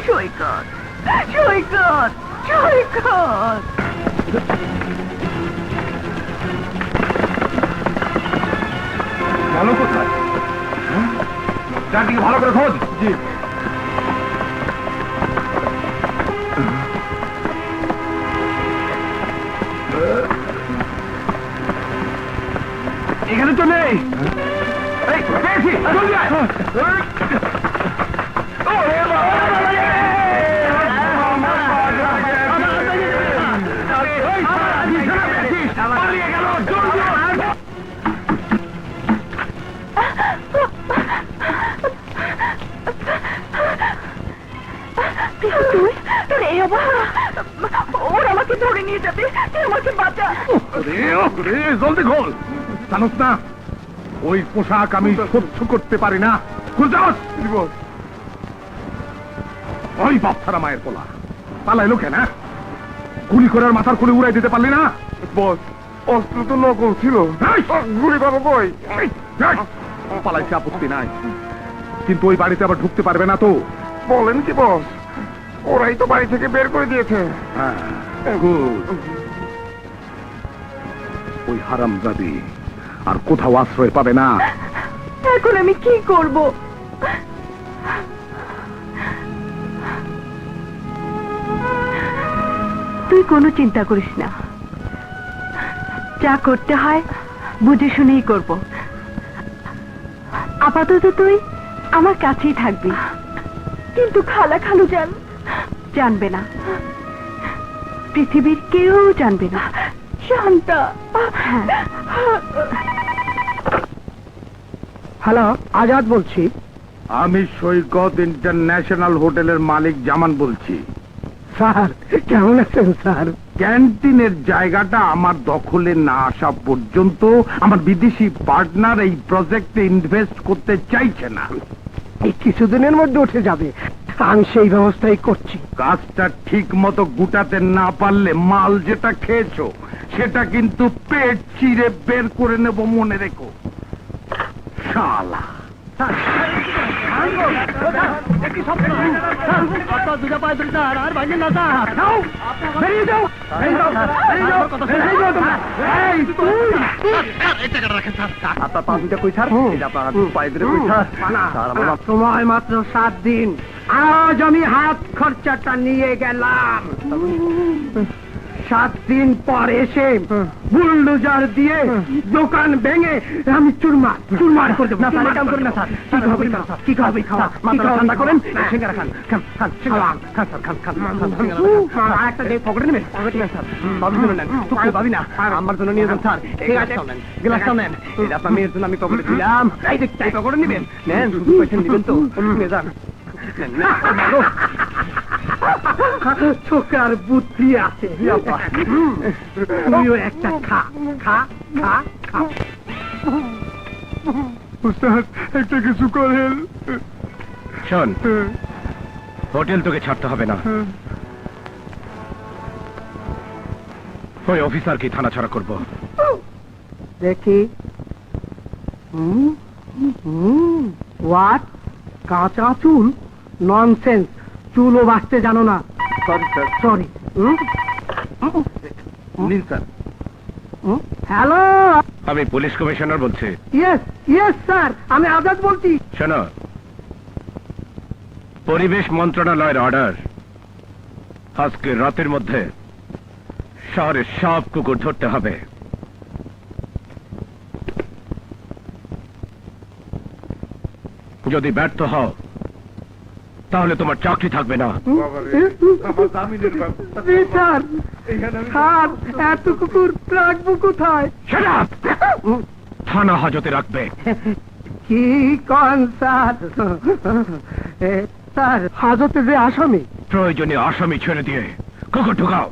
সৈকত, সৈকত, সৈকত। গেল কোথায়? চারদিকে ভালো করে খোঁজ। জি। এখানে তো নেই। এই, পেয়েছি, জলদি আয়। ওরা আমাকে ধরে নিয়ে যাবে, তুই আমাকে বাঁচা। জলদি খোল। জানোস না ওই পোশাক আমি সহ্য করতে পারি না। খুল যাস। ওই বাপ ছাড়া মায়ের পোলা পালাইলো কেন? গুলি করে মাথার খুলে উড়াই দিতে পারলি না? বস, অস্ত্র তো নকল ছিল। গুলি বাবা কই? পালাইছে, আপত্তি নাই, কিন্তু ওই বাড়িতে আবার ঢুকতে পারবে না তো। বলেন কি বস? ওরাই তো বাড়ি থেকে বের করে দিয়েছে। হ্যাঁ, good. ওই হারামজাদি আর কোথাও আশ্রয় পাবে না। এখন আমি কি করব? তুই কোনো চিন্তা করিস না, যা করতে হয় বুঝে শুনেই করব। আপাতত তুই আমার কাছেই থাকবি। কিন্তু খালা খালু জানবে না, পৃথিবীর কেউ জানবে না। শান্তা। হ্যালো, আজাদ বলছি। আমি সৈকত ইন্টারন্যাশনাল হোটেলের মালিক জামান বলছি। স্যার কেমন আছেন স্যার? ক্যান্টিনের জায়গাটা আমার দখলে না আসা পর্যন্ত আমার বিদেশি পার্টনার এই প্রজেক্টে ইনভেস্ট করতে চাইছে না। এই কিছুদিনের মধ্যে উঠে যাবে, আমি সেই ব্যবস্থাই করছি। কাজটা ঠিক মতো গুটাতে না পারলে মাল যেটা খেয়েছো সেটা কিন্তু পেট চিরে বের করে নেব, মনে রেখো শালা। সময় মাত্র 7 দিন, আজ আমি হাত খরচাটা নিয়ে গেলাম। 7 দিন পর এসে বুলডোজার দিয়ে দোকান ভেঙে আমি চুরমার করে দেবো। কি খাবে? ঠান্ডা করেন, সিঙ্গারা খান, একটা পকেটে নেবেন স্যার, বাবুর জন্য নেন, ভাবি না আমার জন্য নিয়ে যান স্যার। গ্লাসটা নেন, এটা আপনার মেয়ের জন্য আমি পকেটে ছিলাম, এই পকেটে নেবেন, নেন শুধু পয়সা নেবেন তো, নিয়ে যান। ছোকার বুদ্ধি আছে, তুইও একটা খা খা খা খা। একটা কিছু করেন। শোন, হোটেল তোকে ছাড়তে হবে না। ওই অফিসারকে থানা ছাড়া করব। দেখি হোয়াট? কাঁচা চুল? ননসেন্স, চুলও বাঁচতে জানো না। Sorry sir, sorry. নিন স্যার। হ্যালো, আমি পুলিশ কমিশনার বলছি। ইয়েস ইয়েস স্যার, আমি আজাদ বলছি। শোনো, পরিবেশ মন্ত্রণালয়ের অর্ডার, আজকে রাতের মধ্যে শহরের সব কুকুর ধরতে হবে। যদি ব্যর্থ হও তাহলে তোমার চাকরি থাকবে না। স্যার, স্যার এত কুকুর রাখবো কোথায়? Shut up! থানা হাজতে রাখবে। কি কন স্যার? স্যার হাজতে যে আসামি। প্রয়োজনীয় আসামি ছেড়ে দিয়ে কুকুর ঢুকাও।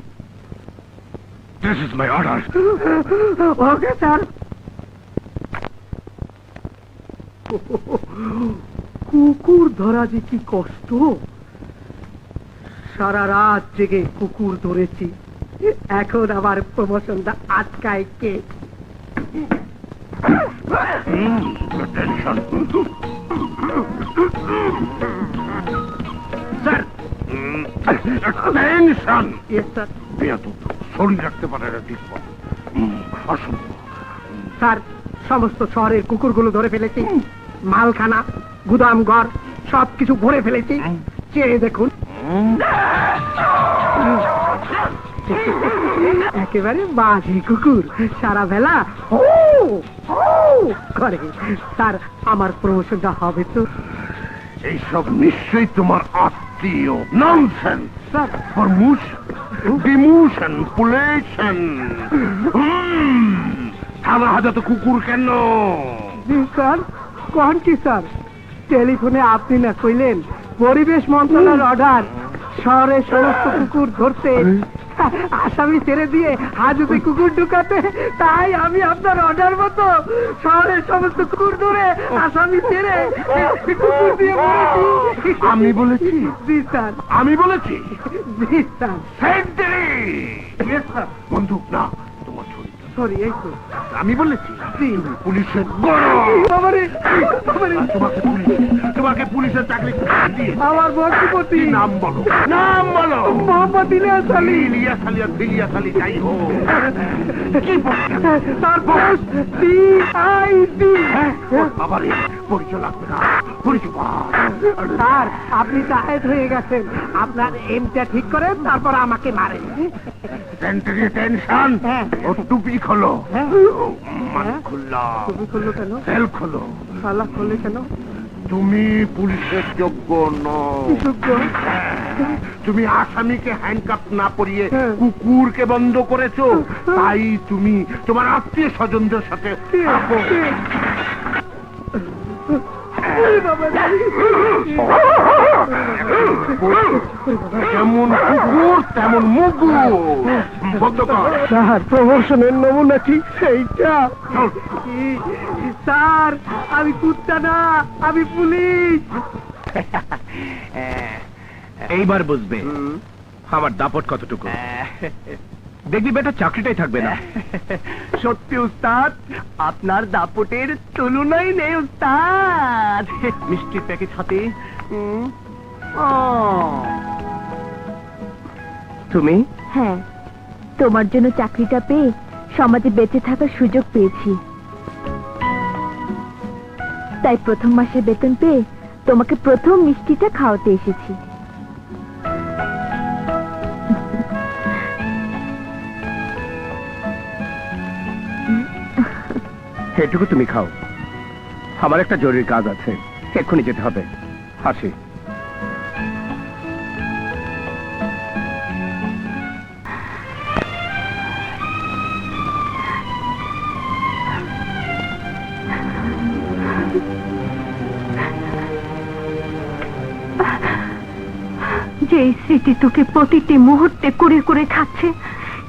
This is my order. Okay sir. কুকুর ধরা যে কি কষ্ট, সারা রাত জেগে কুকুর ধরেছি, এখন আবার প্রমোশনটা আটকায় কে? Sir, tension. Yes sir. শরীর রাখতে পারে না ঠিক মতো। অসম্ভব। স্যার, সমস্ত শহরের কুকুরগুলো ধরে ফেলেছি, মালখানা, গুদাম ঘর সবকিছু ভরে ফেলেছি, চেয়ে দেখুন। একেবারে বাজে কুকুর, সারা বেলা করে। স্যার, আমার প্রমোশনটা হবে তো? এইসব নিশ্চয়ই তোমার আত্মীয়। Nonsense sir. প্রমোশন, ডিমোশন, পুলেশন। থানা হাজতে কুকুর কেন? জি স্যার। কোন কি স্যার? টেলিফোনে আপনি না কইলেন পরিবেশ মন্ত্রণালয়ের অর্ডার, শহরের সমস্ত কুকুর ধরতে, আসামি ছেড়ে দিয়ে হাজতে কুকুর ঢুকাতে। তাই আমি আপনার অর্ডার মতো শহরের সমস্ত কুকুর ধরে আসামি ছেড়ে কুকুর দিয়ে বলেছি। আমি বলেছি? জি স্যার। আমি বলেছি? জি স্যার। Sentry yes sir. বন্দুক না, তোমার ছড়ি। সরি, এই তো আমি বলেছি? জি। পুলিশের বাবারে, বাবারে। তোমাকে পুলিশের চাকরি দিয়ে আমার বন্ধুপতি নাম বলো, নাম বলো। মোহাম্মদ ইলিয়াস আলী। ইলিয়াস আলী আর ইলিয়াস আলী যাই হোক, কি তার পোস্ট CID। আবার পরিচয় লাগবে না, পরিচয় পাও। স্যার, আপনি টায়ার্ড হয়ে গেছেন, আপনার এমটা ঠিক করেন, তারপর আমাকে মারেন। সেন্টারি টেনশন। হ্যাঁ। ও টুপি খোলো। হ্যাঁ। মান খুললাম। তুমি খুললো কেন? সেল খোলো। শালা খোলে কেন? তুমি পুলিশের যোগ্য নও। তুমি আসামিকে হ্যান্ডকাপ না পরিয়ে কুকুরকে বন্ধ করেছো, তাই তুমি তোমার আত্মীয় স্বজনদের সাথে থাকো। যেমন কুকুর তেমন মুগু। বন্ধ কর। স্যার প্রমোশনের নমুনা কি সেইটা? স্যার আমি কুত্তা না, আমি পুলিশ। এইবার বুঝবে আমার দাপট কতটুকু। দেখবি বেটা চাকরিটাই থাকবে না। সত্যি উস্তাদ, আপনার দাপটের তুলনাই নেই উস্তাদ। মিষ্টির প্যাকেট হাতে। তুমি হ্যাঁ, তোমার জন্য চাকরিটা পেয়ে সমাজে বেঁচে থাকার সুযোগ পেয়েছি। তাই প্রথম মাসের বেতন পেয়ে তোমাকে প্রথম মিষ্টিটা খাওয়াতে এসেছি। এটুকু তুমি খাও, আমার একটা জরুরি কাজ আছে, এক্ষুনি যেতে হবে। আসি। যে স্মৃতি তোকে প্রতিটি মুহূর্তে কুড়ে কুড়ে খাচ্ছে,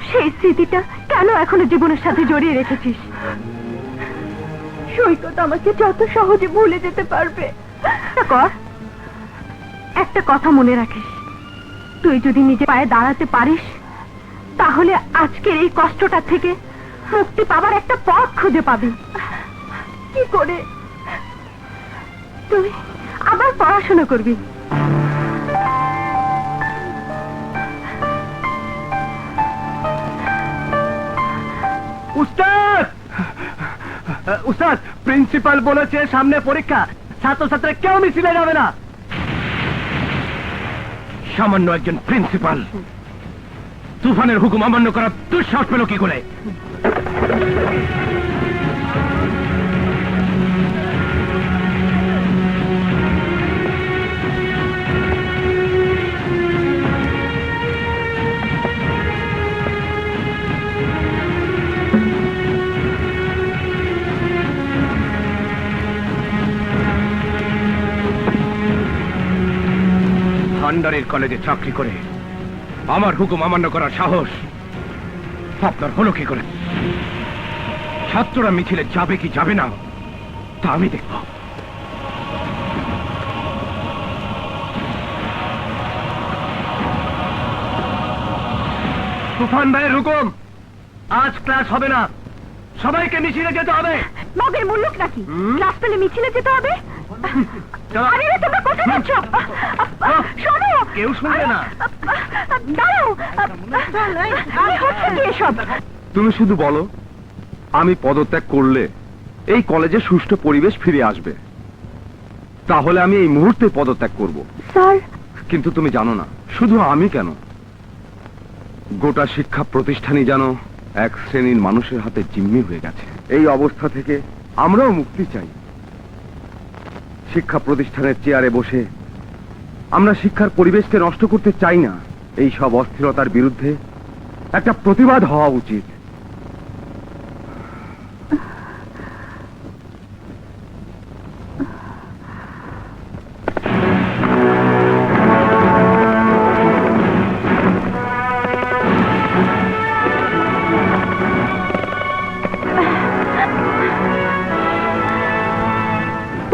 সেই স্মৃতিটা কেন এখনো জীবনের সাথে জড়িয়ে রেখেছিস? সৈকত আমাকে যত সহজে ভুলে যেতে পারবে। কর, একটা কথা মনে রাখিস, তুই যদি নিজে পায়ে দাঁড়াতে পারিস, তাহলে আজকের এই কষ্টটা থেকে মুক্তি পাবার একটা পথ খুঁজে পাবি। কি করে? তুই আবার পড়াশোনা করবি। উস্তাদ, উস্তাদ প্রিন্সিপাল বলেছে সামনে পরীক্ষা, ছাত্রছাত্রীরা কেউ মিছিলে যাবে না। সামান্য একজন প্রিন্সিপাল তুফানের হুকুম অমান্য করার দুঃসাহস পেল কি করে? ভান্ডারের কলেজে চাকরি করে আমার হুকুম অমান্য করার সাহস আপনার হলো কি করে? ছাত্ররা মিছিলে যাবে কি যাবে না তা আমি দেখব। তুফান ভাইয়ের হুকুম, আজ ক্লাস হবে না, সবাইকে মিছিলে যেতে হবে। মগের মূল্যক নাকি ক্লাস পেলে মিছিলে যেতে হবে? আরে রে, তোমরা কোথায় যাচ্ছ? শোনো, কেউ শুনবে না। দাঁড়াও, আরে হচ্ছে কি এসব? তুমি শুধু বলো আমি পদত্যাগ করলে এই কলেজে সুষ্ঠু পরিবেশ ফিরে আসবে, তাহলে আমি এই মুহূর্তে পদত্যাগ করব। স্যার, কিন্তু তুমি জানো না, শুধু আমি কেন, গোটা শিক্ষা প্রতিষ্ঠানই যেন এক শ্রেণীর মানুষের হাতে জিম্মি হয়ে গেছে। এই অবস্থা থেকে আমরাও মুক্তি চাই। শিক্ষা প্রতিষ্ঠানের চেয়ারে বসে আমরা শিক্ষার পরিবেশকে নষ্ট করতে চাই না। এই সব অস্থিরতার বিরুদ্ধে একটা প্রতিবাদ হওয়া উচিত।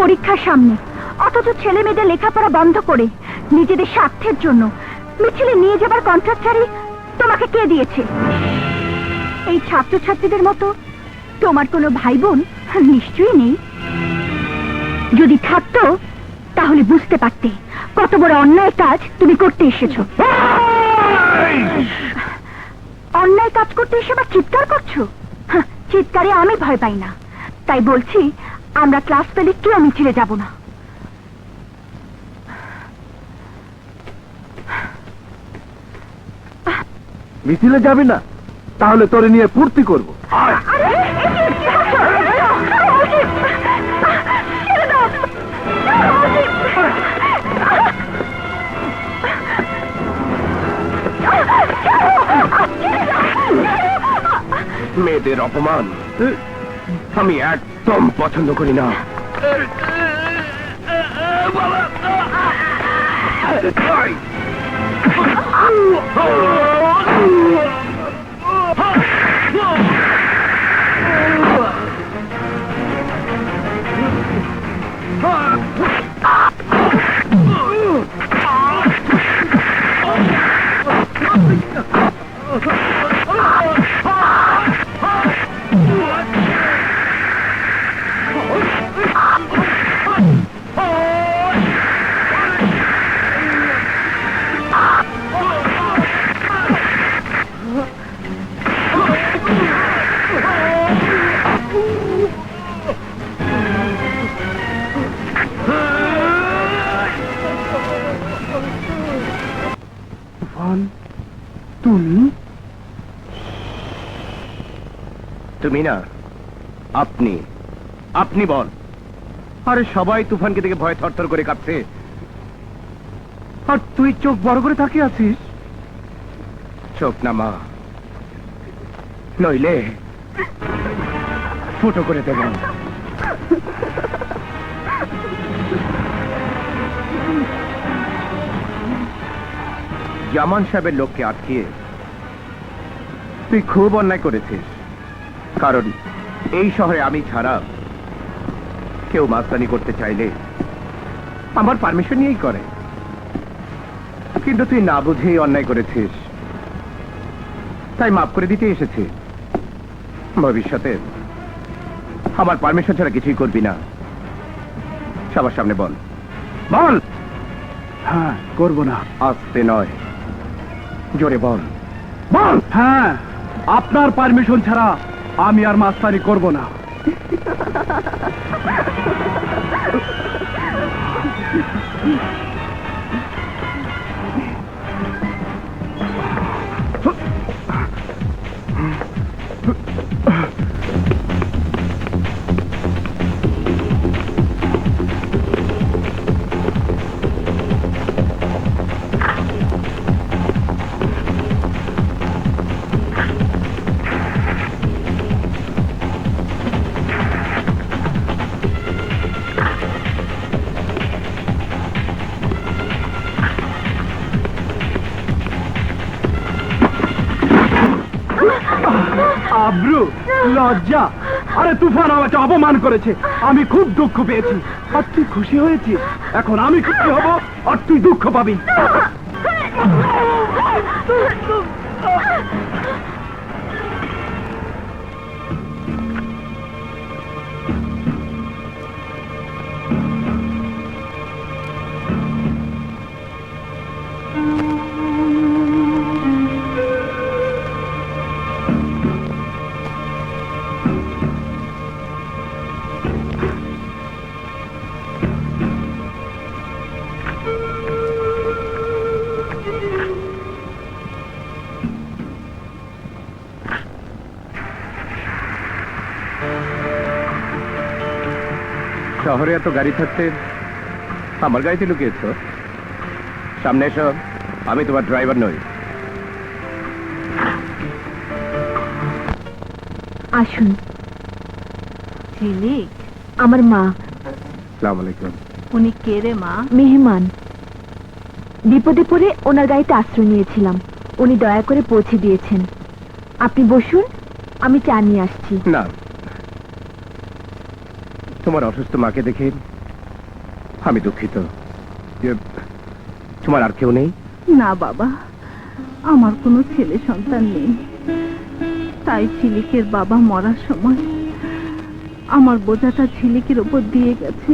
পরীক্ষার সামনে, অথচ ছেলে মেয়েদের লেখাপড়া বন্ধ করে নিজেদের স্বার্থের জন্য মিছিলে নিয়ে যাবার কন্ট্রাক্টারই তোমাকে কে দিয়েছে? এই ছাত্রছাত্রীদের মতো তোমার কোনো ভাই বোন নিশ্চয়ই নেই। যদি থাকতো তাহলে বুঝতে পারতে কত বড় অন্যায় কাজ তুমি করতে এসেছো। অন্যায় কাজ করতে এসে আবার চিৎকার করছো? চিৎকারে আমি ভয় পাই না, তাই বলছি আমরা ক্লাস পেলে কেউ মিছিলে যাব না। মিছিলে যাবি না? তাহলে তোরে নিয়ে ফুর্তি করব। আরে, এ কি করছো? মেয়েদের অপমান আমি একদম পছন্দ করি না। তুমি না, আপনি আপনি বল। আরে সবাই তুফানকে দেখে ভয় থরথর করে কাঁপছে, আর তুই চোখ বড় করে তাকিয়ে আছিস। চোখ না মা, নইলে ফুটো করে দেব। জামান সাহেবের লোককে আটকিয়ে তুই খুব অন্যায় করেছিস, কারণ এই শহরে আমি ছাড়া কেউ মাস্তানি করতে চাইলে আমার পারমিশন নিয়েই করে, কিন্তু তুই না বুঝেই অন্যায় করেছিস, তাই মাফ করে দিতে এসেছি। ভবিষ্যতে আমার পারমিশন ছাড়া কিছুই করবি না। সবার সামনে বল, বল। হ্যাঁ, করব না। আসতে নয়, জোরে বল, বল। হ্যাঁ, আপনার পারমিশন ছাড়া আমি আর মাস্তানি করব না। আব্রু, লজ্জা। আরে তুফান আমাকে অপমান করেছে, আমি খুব দুঃখ পেয়েছি। আর তুই খুশি হয়েছিস, এখন আমি খুশি হব আর তুই দুঃখ পাবি। শহরে এত গাড়ি থাকতে আমার গাড়িতে লুকিয়েছ? সামনে এসো, আমি তোমার ড্রাইভার নই। আসুন। ঝিলিক, আমার মা। আসসালামু আলাইকুম। উনি কে রে মা? মেহমান। বিপদে পড়ে ওনার গাড়িতে আশ্রয় নিয়েছিলাম, উনি দয়া করে পৌঁছে দিয়েছেন। আপনি বসুন, আমি চা নিয়ে আসছি। না, তোমার অসুস্থ মাকে দেখে আমি দুঃখিত। যে তোমার আর কেউ নেই? না বাবা, আমার কোনো ছেলে সন্তান নেই, তাই ঝিলিকের বাবা মরার সময় আমার বোঝাটা ঝিলিকের ওপর দিয়ে গেছে।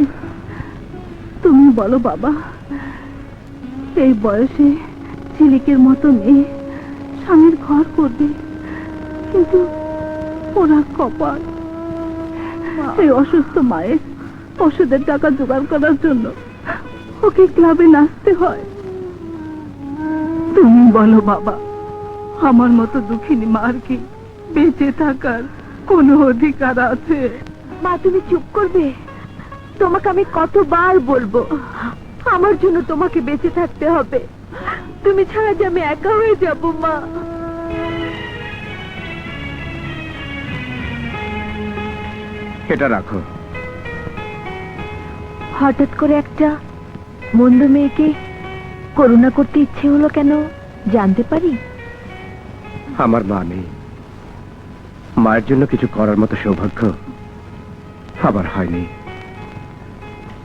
তুমি বলো বাবা, এই বয়সে ঝিলিকের মতো মেয়ে স্বামীর ঘর করবে, কিন্তু ওরা কপাল। এই অসুস্থ মায়ের ওষুধের টাকা জোগাড় করার জন্য ওকে ক্লাবে নাচতে হয়। তুমি বলো বাবা, আমার মতো দুঃখিনী মার কি বেঁচে থাকার কোনো অধিকার আছে? মা, তুমি চুপ করবে? তোমাকে আমি কতবার বলবো, আমার জন্য তোমাকে বেঁচে থাকতে হবে। তুমি ছাড়া যে আমি একা হয়ে যাব মা। এটা রাখো। হঠাৎ করে একটা মন্দ মেয়েকে করুণা করতে ইচ্ছে হলো কেন জানতে পারি? আমার মা নেই, মায়ের জন্য কিছু করার মতো সৌভাগ্য আবার হয়নি।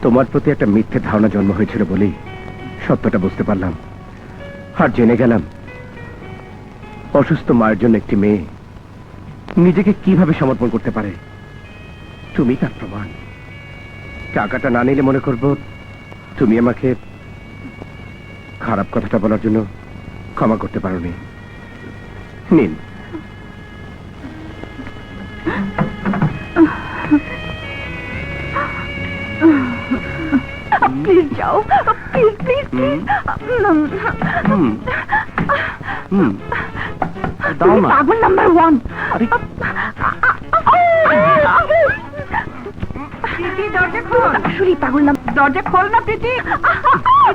তোমার প্রতি একটা মিথ্যে ধারণা জন্ম হয়েছিল বলেই সত্যটা বুঝতে পারলাম, আর জেনে গেলাম অসুস্থ মায়ের জন্য একটি মেয়ে নিজেকে কিভাবে সমর্পণ করতে পারে। তুমি তার প্রমাণ। টাকাটা না নিলে মনে করব তুমি আমাকে খারাপ কথাটা বলার জন্য ক্ষমা করতে পারোনি। নিন। প্লিজ যাও, প্লিজ প্লিজ প্লিজ। দাও না। পাগল নাম্বার 1। প্রীতি দরজা খোল। আসলেই পাগল নাম। দরজা খোল না প্রীতি।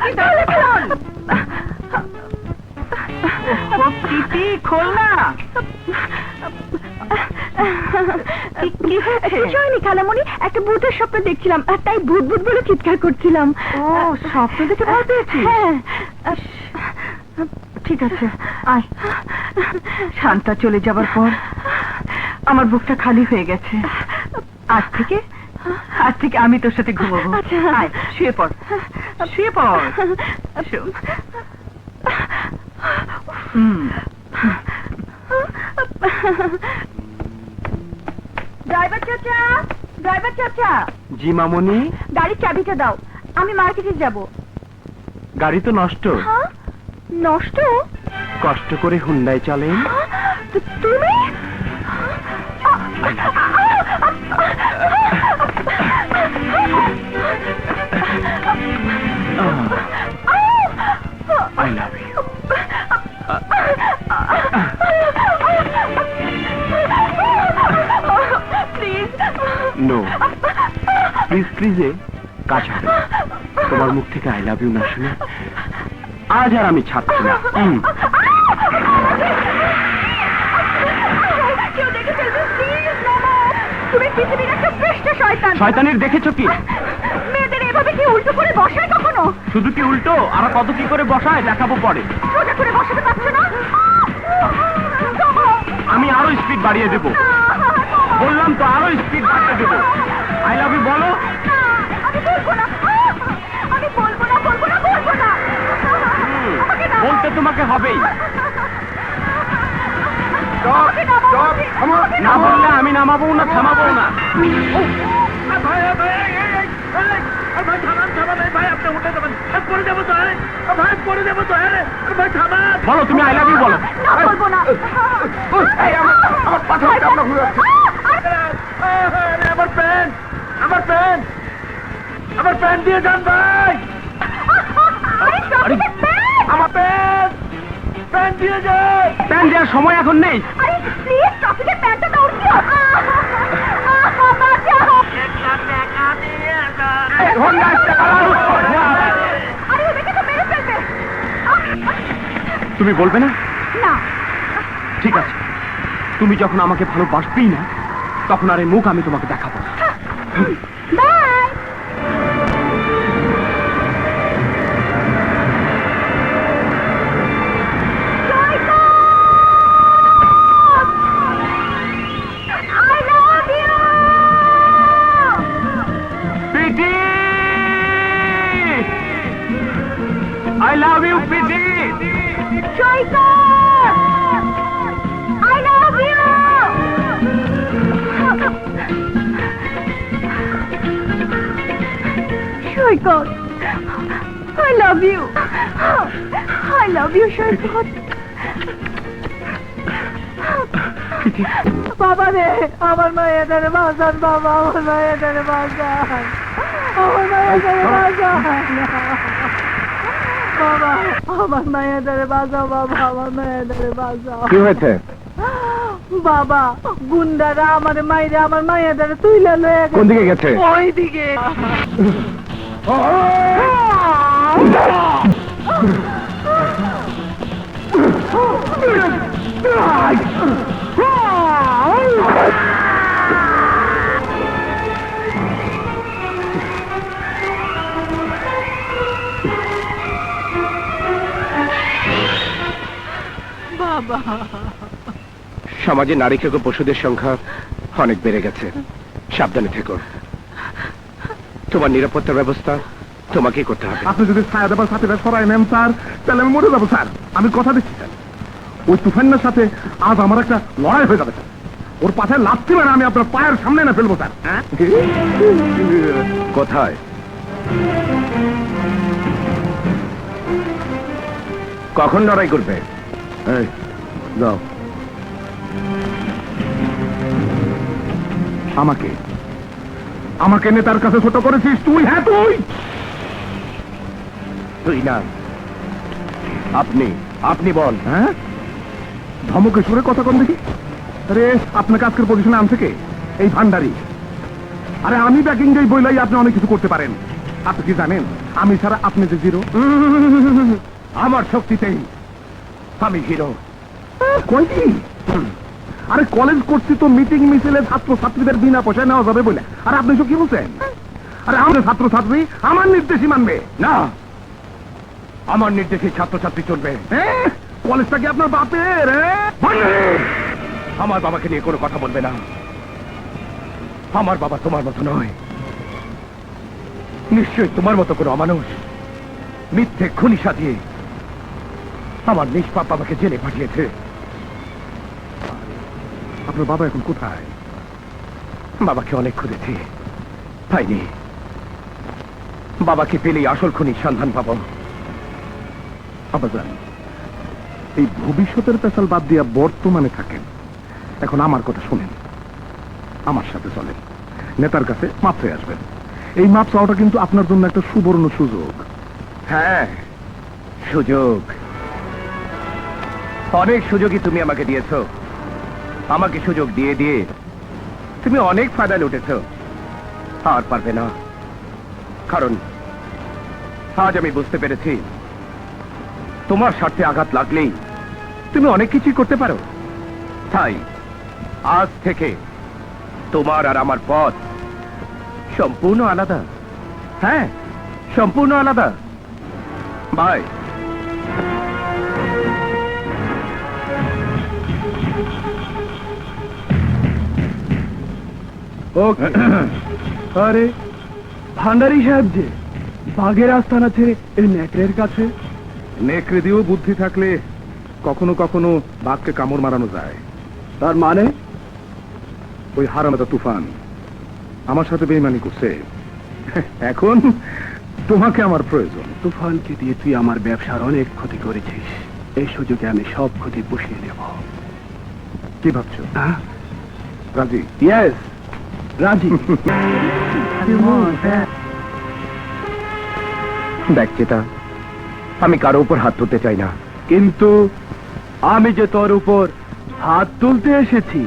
প্রীতি দরজা খোল। ও প্রীতি খোল না। কিছু হয়নি খালামণি, একটা ভূতের স্বপ্ন দেখছিলাম আর তাই ভূত ভূত বলে চিৎকার করছিলাম। ও স্বপ্ন দেখে ভয় পেয়েছিস? হ্যাঁ। ঠিক আছে, আয়। শান্তা চলে যাবার পর আমার বুকটা খালি হয়ে গেছে। আজ থেকে আমি তোর সাথে ঘুমাবো। আচ্ছা। আয়, শুয়ে পড়, শুয়ে পড়। শোন। ড্রাইভার চাচা, ড্রাইভার চাচা, জি মামুনি, গাড়ির চাবিটা দাও, আমি মার্কেটে যাব। গাড়ি তো নষ্ট, নষ্ট? কষ্ট করে হুন্ডায় চালেন। তুমি? I love you. Please No. Please প্লিজে কাজ হবে না। তোমার মুখ থেকে আই লাভ ইউ না শুনে আজ আর আমি ছাড়ছি না। কেউ দেখে ফেলবে, প্লিজ নামো। তুমি পৃথিবীর একটা শ্রেষ্ঠ শয়তান। শয়তানের দেখেছো কি? মেয়েদের এভাবে কি উল্টো করে বসায় কখনো? শুধু কি উল্টো, আর কত কি করে বসায় দেখাবো পরে। সোজা করে বসাতে পারছো না? আমি আরো স্পিড বাড়িয়ে দেবো। বললাম তো আরো স্পিড বাড়িয়ে দেবো। আই লাভ ইউ বলো। আমি বলবো না, আমি বলবো না, বলবো না, বলবো না। আমাকে নামাও। বলতে তোমাকে হবেই। আমাকে নামাও, আমাকে না নামাও। বললে আমি নামাবো না, থামাবো না। বলো তুমি আই লাভ ইউ বলো। না, বলবো না। আমার পাথর কামড়া ঘুরে যাচ্ছে। আমার প্যান্ট, আমার প্যান্ট, আমার প্যান্ট দিয়ে যান ভাই। আরে, ট্রাফিকের প্যান্ট। আমার প্যান্ট, প্যান্ট দিয়ে যান। প্যান্ট দেওয়ার সময় এখন নেই। আরে, প্লিজ, ট্রাফিকের প্যান্টটা দাও। বাঁচাও। হোন্ডা আসতে পারো। আরে, ওদেরকে তো মেরে ফেলবে। তুমি বলবে না? না। ঠিক আছে, তুমি যখন আমাকে ভালোবাসবেই না তখন আর এই মুখ আমি তোমাকে দেখাবো না। Bye. I love you. Piti, I love you Piti. Saikat, I love you. Saikat, I love you. I love you, Saikat. বাবা রে, আমার মায়েদের বাঁচান বাবা, আমার মায়েদের বাঁচান, আমার মায়েদের বাঁচান বাবা, আমার মায়েদের বাঁচাও বাবা, আমার মায়েদের বাঁচাও। কি হয়েছে? বাবা, গুন্ডারা আমার মাইরে আমার মায়েদের তুইলে লয়ে কোন দিকে গেছে? ওই দিকে। বাবা। সমাজে নারী খেকো পশুদের সংখ্যা অনেক বেড়ে গেছে, সাবধানে থেকো। তোমার নিরাপত্তার ব্যবস্থা তোমাকেই করতে হবে। আপনি যদি ছায়া দেবার সাথীরা সরাই নেন স্যার, তাহলে আমি মরে যাবো স্যার। আমি কথা দিচ্ছি স্যার, ওই তুফানের সাথে আজ আমার একটা লড়াই হয়ে যাবে স্যার। ওর পাশে লাথি মেরে আমি আপনার পায়ের সামনে না ফেলবো স্যার। হ্যাঁ? কোথায়? কখন লড়াই করবে? এই যাও। আমাকে আমাকে নেতার কাছে ছোট করেছিস তুই? হ্যাঁ তুই। তুই না, আপনি আপনি বল। হ্যাঁ, ধমকে সুরে কথা কম দেখি। আরে আপনাকে আজকের পজিশনে আনছে কে? এই ভান্ডারি। আরে আমি ব্যাকিং দেই বইলাই আপনি অনেক কিছু করতে পারেন। আপনি কি জানেন আমি ছাড়া আপনি যে জিরো? আমার শক্তিতেই আমি হিরো। কই কি? আরে কলেজ করছি তো মিটিং মিছিলে ছাত্র ছাত্রীদের বিনা পয়সায় নেওয়া যাবে বলে। আর আপনি সব কি বলছেন? আরে আমাদের ছাত্র ছাত্রী আমার নির্দেশই মানবে না, আমার নির্দেশে ছাত্রছাত্রী চলবে। হ্যাঁ, কলেজটা কি আপনার বাপের? আমার বাবাকে নিয়ে কোনো কথা বলবে না। আমার বাবা তোমার মতো নয়, নিশ্চয়ই তোমার মতো কোনো অমানুষ মিথ্যে খুনি সাজিয়ে আমার নিষ্পাপ বাবাকে জেলে পাঠিয়েছে। আপনার বাবা এখন কোথায়? বাবাকে অনেক খুঁজেছি, পাইনি। বাবাকে পেলেই আসল খুনির সন্ধান পাবো। আবাজান, এই ভবিষ্যতের পেশাল বাদ দিয়া বর্তমানে থাকেন। এখন আমার কথা শুনেন, আমার সাথে চলেন, নেতার কাছে মাপ চেয়ে আসবেন। এই মাপ চাওয়াটা কিন্তু আপনার জন্য একটা সুবর্ণ সুযোগ। হ্যাঁ, সুযোগ, অনেক সুযোগই তুমি আমাকে দিয়েছ। আমাকে সুযোগ দিয়ে দিয়ে তুমি অনেক ফায়দা লুটেছ। আর পারবে না, কারণ আজ আমি বুঝতে পেরেছি তোমার স্বার্থে আঘাত লাগলেই তুমি অনেক কিছুই করতে পারো। তাই আজ থেকে তোমার আর আমার পথ সম্পূর্ণ আলাদা। হ্যাঁ, সম্পূর্ণ আলাদা। বাই। ওকে। আরে ভান্ডারি সাহেব যে বাঘের আস্তানা ছেড়ে এই নেকড়ের কাছে। নেকড়ে দিয়েও বুদ্ধি থাকলে কখনো কখনো বাঘকে কামড় মারানো যায়। তার মানে ওই হারামাদা তুফান আমার সাথে বেইমানি করছে। এখন তোমাকে আমার প্রয়োজন। তুফানকে দিয়ে তুই আমার ব্যবসার অনেক ক্ষতি করেছিস। এই সুযোগে আমি সব ক্ষতি পুষিয়ে নেব। কি ভাবছো? রাজি? ইয়েস, রাজি। দেখ চেতা, আমি কারো উপর হাত তুলতে চাই না, কিন্তু আমি যে তোর উপর হাত তুলতে এসেছি।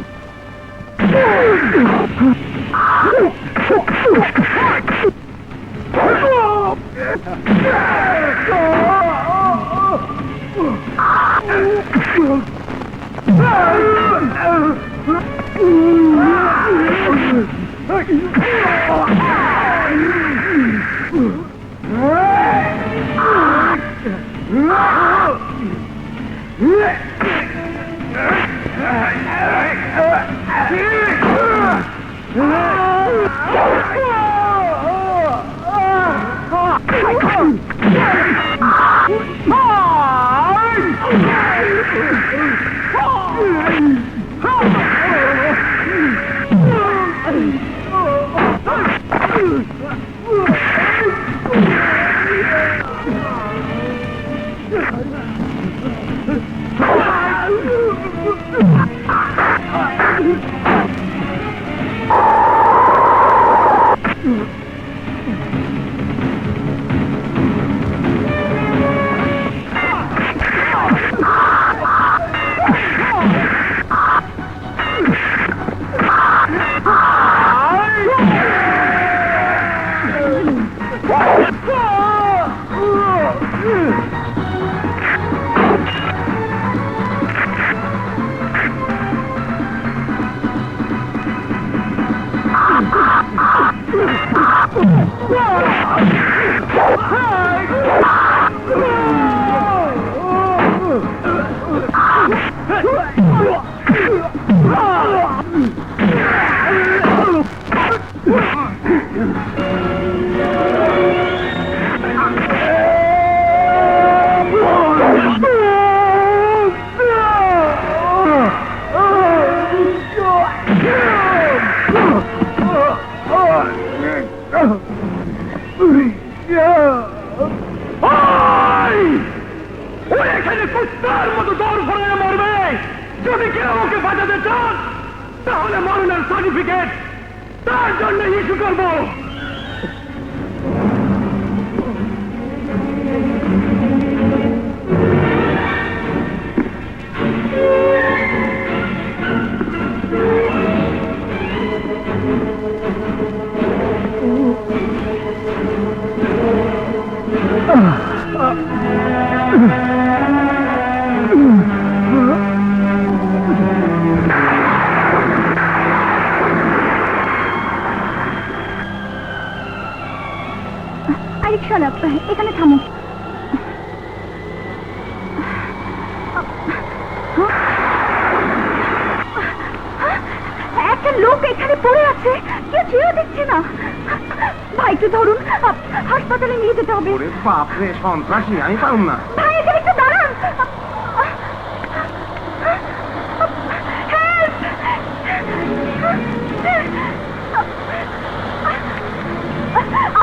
এখানে কুত্তার মতো দৌড় ভরে মরবে। যদি কেউ ওকে বাঁচাতে চান তাহলে মরণের সার্টিফিকেট তার জন্য ইস্যু করবো। রিক্সাওয়ালা, এখানে থামো। একটা লোক এখানে পড়ে আছে, কেউ চেয়েও দেখছে না। ভাই একটু ধরুন, হাসপাতালে নিয়ে যেতে হবে। বাপরে, সন্ত্রাসী, আমি পারুম না। ভাই এখানে একটু দাঁড়ান।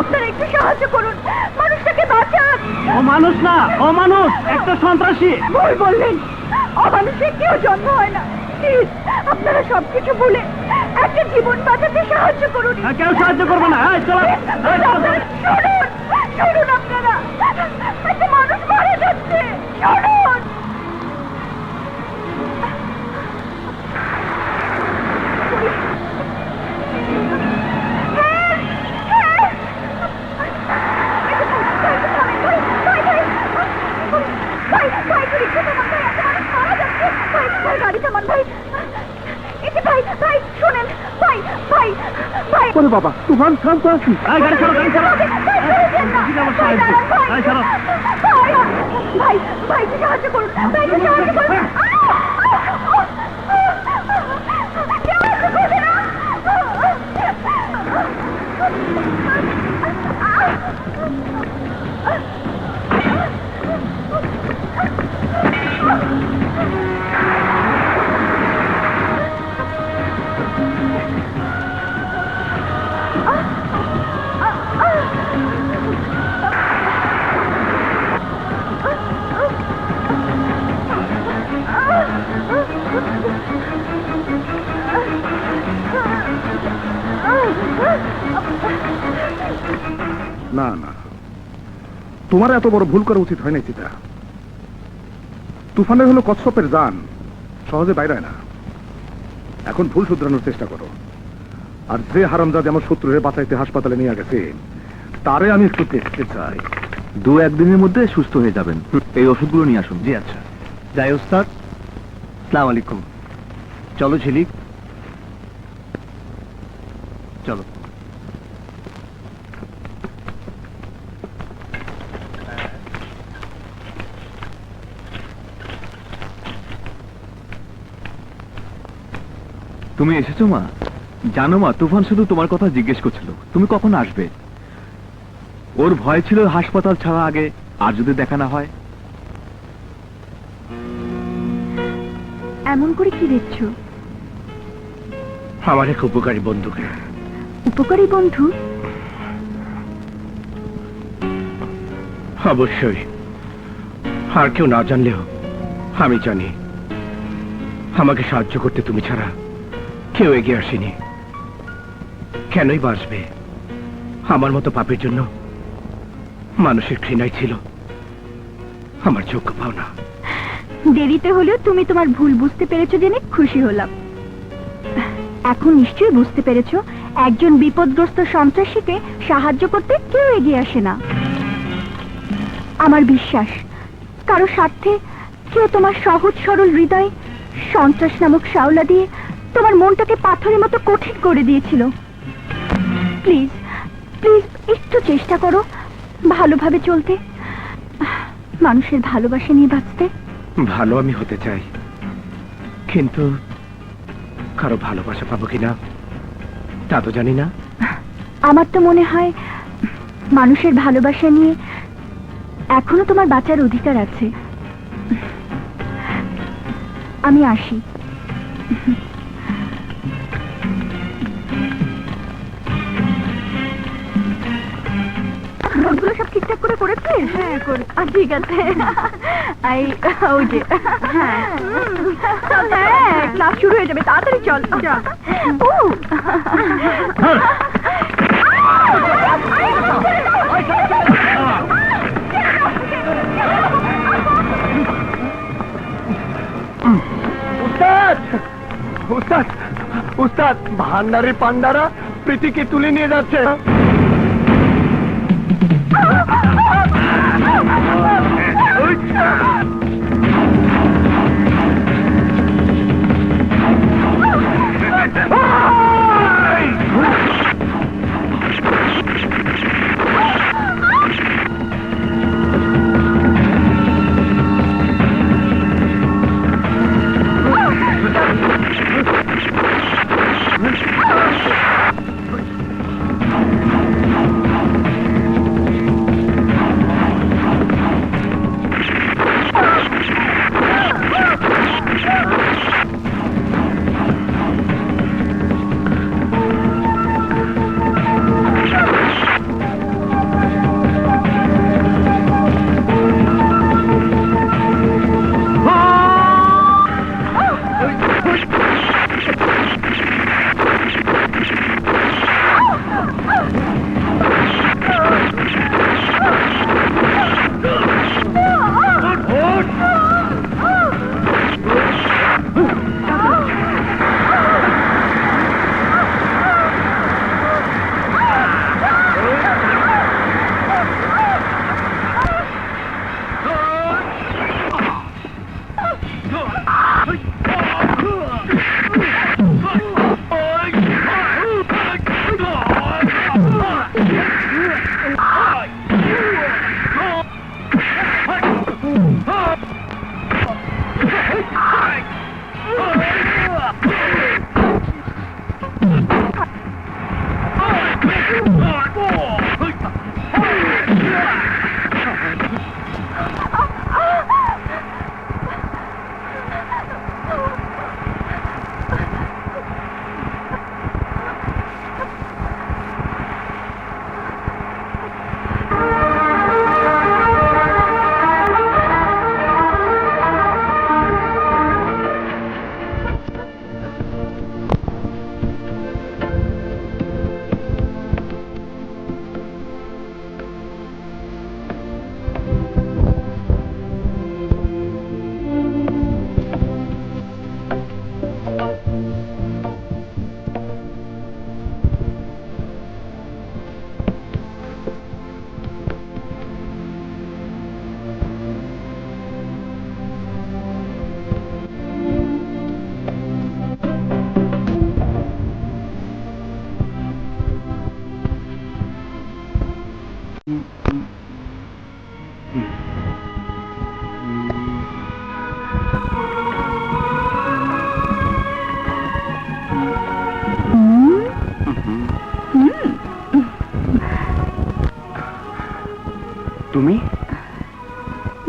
আপনারা একটু সাহায্য করুন, মানুষটাকে বাঁচান। ও মানুষ না, ও মানুষ, একটা সন্ত্রাসী। ভুল বললেন, অমানুষের কেউ জন্ম হয় না। প্লিজ আপনারা সবকিছু ভুলে একটা জীবন বাঁচাতে সাহায্য করুন। কেউ সাহায্য করবে না। চলো, শুনুন শুনুন, আপনারা একটা মানুষ মারা যাচ্ছে, শুনুন। ওরে বাবা, তুফান সন্ত্রাসী। গাড়ি ছাড়ো, গাড়ি ছাড়ো। ভাই ভাইকে সাহায্য করুন, ভাইকে সাহায্য করুন। না না, তোমার এত বড় ভুল করা উচিত হয় না চিতা। তুফানের হলো কচ্ছপের জান, সহজে বাইরে হয় না। এখন ভুল শুধরানোর চেষ্টা করো। আর যে হারামজাদে আমার শত্রুরে বাঁচাইতে হাসপাতালে নিয়ে গেছে তারে আমি একটু দেখতে চাই। 2-1 দিনের মধ্যে সুস্থ হয়ে যাবেন। এই ওষুধগুলো নিয়ে আসুন। জি আচ্ছা। যাই ওস্তাদ, আসসালামু আলাইকুম। চলো ঝিলিক, চলো। তুমি এসেছো মা? জানো মা, তুফান শুধু তোমার কথা জিজ্ঞেস করছিল তুমি কখন আসবে। ওর ভয় ছিল হাসপাতাল ছাড়া আগে আর যদি দেখা না হয়। এমন করে কি দেখছো? আমার এক উপকারী বন্ধুকে। উপকারী বন্ধু? অবশ্যই, আর কেউ না জানলেও আমি জানি আমাকে সাহায্য করতে তুমি ছাড়া কেউ এগিয়ে আসেনি। কেনই বাসবে? আমার মতো পাপের জন্য মানুষের ঘৃণাই ছিল আমার যোগ্য পাওনা। দেরিতে হলেও তুমি তোমার ভুল বুঝতে পেরেছো জেনে খুশি হলাম। এখন নিশ্চয়ই বুঝতে পেরেছো একজন বিপদগ্রস্ত সন্ত্রাসীকে সাহায্য করতে কেউ এগিয়ে আসে না। আমার বিশ্বাস কারো স্বার্থে কেউ তোমার সহজ সরল হৃদয় সন্ত্রাস নামক শাওলা দিয়ে তোমার মনটাকে পাথরের মতো কঠিন করে দিয়েছিল। প্লিজ প্লিজ একটু চেষ্টা করো ভালোভাবে চলতে, মানুষের ভালোবাসা নিয়ে বাঁচতে। ভালো আমি হতে চাই, কিন্তু কারো ভালোবাসা পাবো কিনা তা তো জানি না। আমার তো মনে হয় মানুষের ভালোবাসা নিয়ে এখনো তোমার বাঁচার অধিকার আছে। আমি আসি। নোটগুলো সব ঠিকঠাক করে করেছিস? হ্যাঁ করে। ঠিক আছে। ওই যে ক্লাস শুরু হয়ে যাবে, তাড়াতাড়ি চল। উস্তাদ উস্তাদ উস্তাদ, ভান্ডারের পান্ডারা প্রীতিকে তুলে নিয়ে যাচ্ছে। তুমি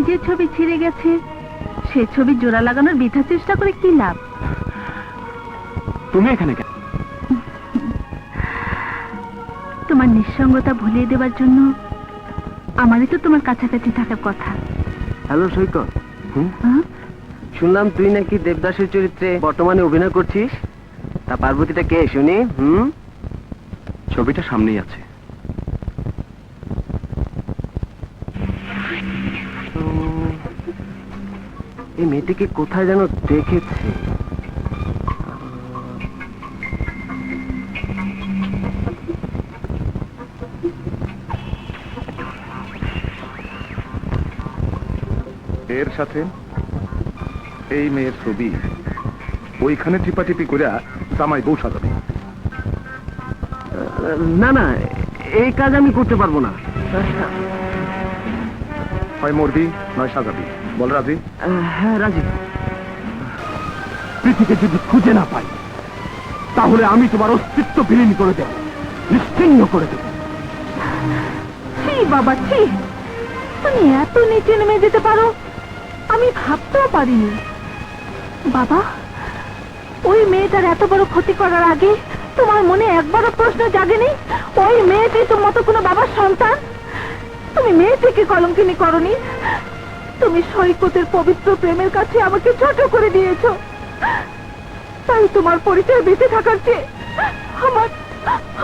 যে ছবি ছিঁড়ে গেছে সে ছবি জোড়া লাগানোর বৃথা চেষ্টা করে কি লাভ? তুমি এখানে কেন? তোমার নিঃসঙ্গতা ভুলিয়ে দেওয়ার জন্য আমারই তো তোমার কাছাকাছি থাকার কথা। হ্যালো সৈকত, শুনলাম তুই নাকি দেবদাসের চরিত্রে বর্তমানে অভিনয় করছিস। তা পার্বতীটা কে শুনি? ছবিটা সামনেই আছে। এই মেয়েটিকে কোথায় যেন দেখেছি। এর সাথে এই মেয়ের ছবি ওইখানে টিপাটিপি করে জামাই বউ সাজাবে। না না, এই কাজ আমি করতে পারবো না। হয় মরবি নয় সাজাবি, বল রাজি? হ্যাঁ রাজি। পৃথিবীকে যদি খুঁজে না পাই তাহলে আমি তোমার অস্তিত্ব বিলীন করে দেব, নিশ্চিহ্ন করে দেব। ছি বাবা ছি, তুমি এত নিচে নেমে যেতে পারো? আমি ভাবতেও পারিনি। বাবা, ওই মেয়েটার এত বড় ক্ষতি করার আগে তোমার মনে একবারও প্রশ্ন জাগেনি ওই মেয়েটি তোর মতো কোনো বাবার সন্তান? তুমি মেয়েটিকে কলঙ্কিনী করনি, তুমি সৈকতের পবিত্র প্রেমের কাছে আমাকে ছোট করে দিয়েছো। তাই তোমার পরিচয় বেঁচে থাকার চেয়ে আমার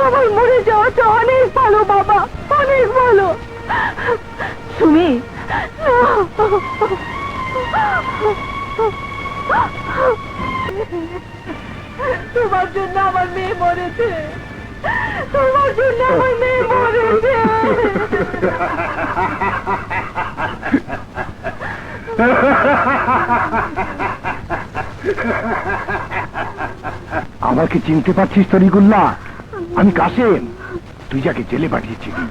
আমার মরে যাওয়াটা অনেক ভালো বাবা, অনেক ভালো। সুমি, তোমার জন্য আমার মেয়ে মরেছে, তোমার জন্য আমার মেয়ে মরেছে। আমাকে চিনতে পারছিস তরিকুল্লাহ? আমি কাসেম, তুই যাকে জেলে পাঠিয়েছিলি।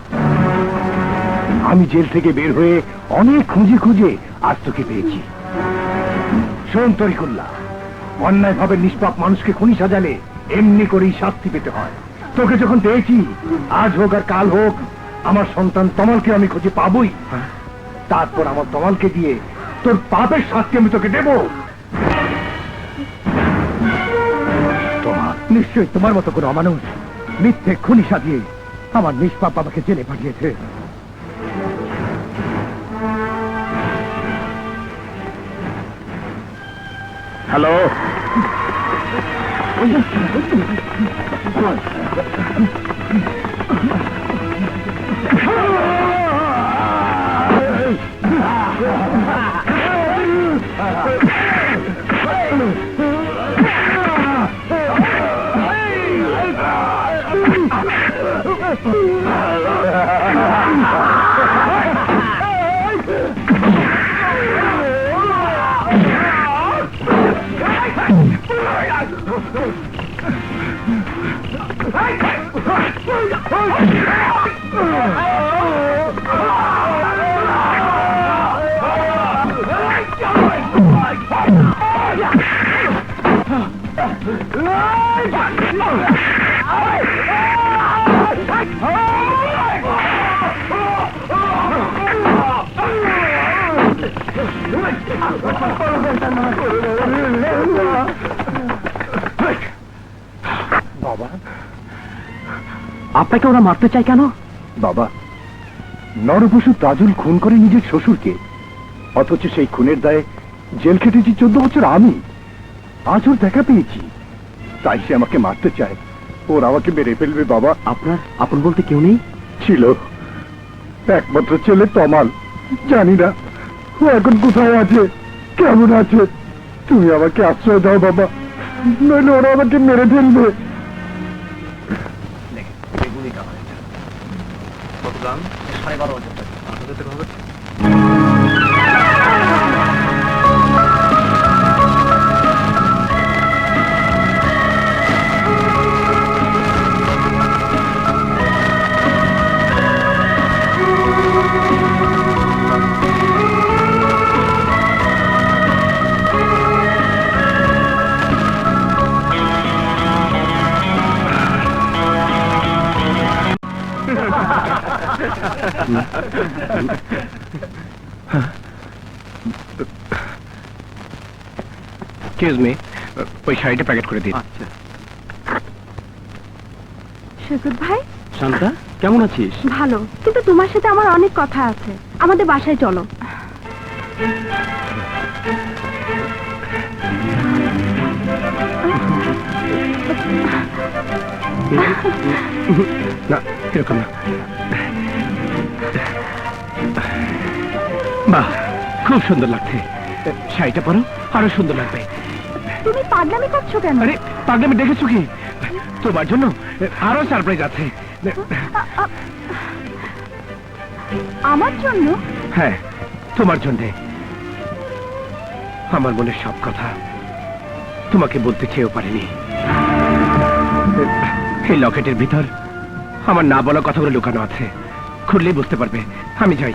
আমি জেল থেকে বের হয়ে অনেক খুঁজে খুঁজে আজ তোকে পেয়েছি। শোন তরিকুল্লাহ, অন্যায় ভাবে নিষ্পাপ মানুষকে খুনি সাজালে এমনি করেই শাস্তি পেতে হয়। তোকে যখন পেয়েছি, আজ হোক আর কাল হোক, আমার সন্তান তমালকে আমি খুঁজে পাবই। তারপর আমার তমালকে দিয়ে তোর পাপের শাস্তি আমি তোকে দেব। নিশ্চয়ই তোমার মতো কোনো অমানুষ মিথ্যে খুনি সাজিয়ে আমার নিষ্পাপ বাবাকে জেলে পাঠিয়েছে। হ্যালো, বাবা, আপনাকে ওরা মারতে চায় কেন? বাবা, নরপশু তাজুল খুন করে নিজের শ্বশুরকে, অথচ সেই খুনের দায়ে জেল খেটেছি 14 বছর আমি। আজ ওর দেখা পেয়েছি, তাই সে আমাকে মারতে চায়। ওর আমাকে মেরে ফেলবে বাবা। আপনার আপন বলতে কেউ নেই? ছিল একমাত্র ছেলে তমাল, জানি না ও এখন কোথায় আছে, কেমন আছে। তুমি আমাকে আশ্রয় দাও বাবা, নইলে ওরা আমাকে মেরে ফেলবে। এক্সকিউজ মি, ওই শাড়িটা প্যাকেট করে দিন। আচ্ছা। সৈকত ভাই, শান্তা, কেমন আছিস? ভালো, কিন্তু তোমার সাথে আমার অনেক কথা আছে। আমাদের বাসায় চলো। না, এরকম না। বাহ, খুব সুন্দর লাগছে। শাড়িটা পরো, আরো সুন্দর লাগবে। তুমি পাগলামি করছো কেন? আরে পাগলামি দেখেছো কি? তোমার জন্য আরো সারপ্রাইজ আছে। আমার জন্য? হ্যাঁ, তোমার জন্যে। আমার মনের সব কথা তোমাকে বলতে চেয়েও পারিনি। এই লকেটের ভিতর আমার না বলা কথাগুলো লুকানো আছে, খুললেই বুঝতে পারবে। আমি যাই।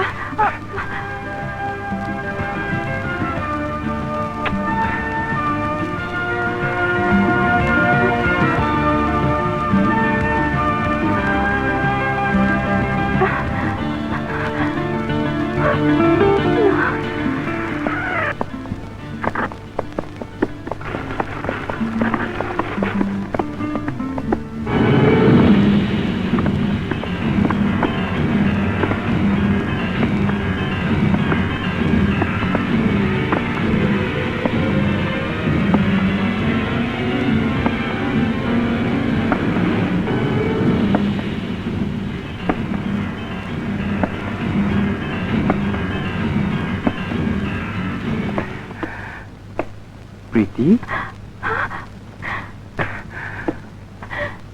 প্রীতি,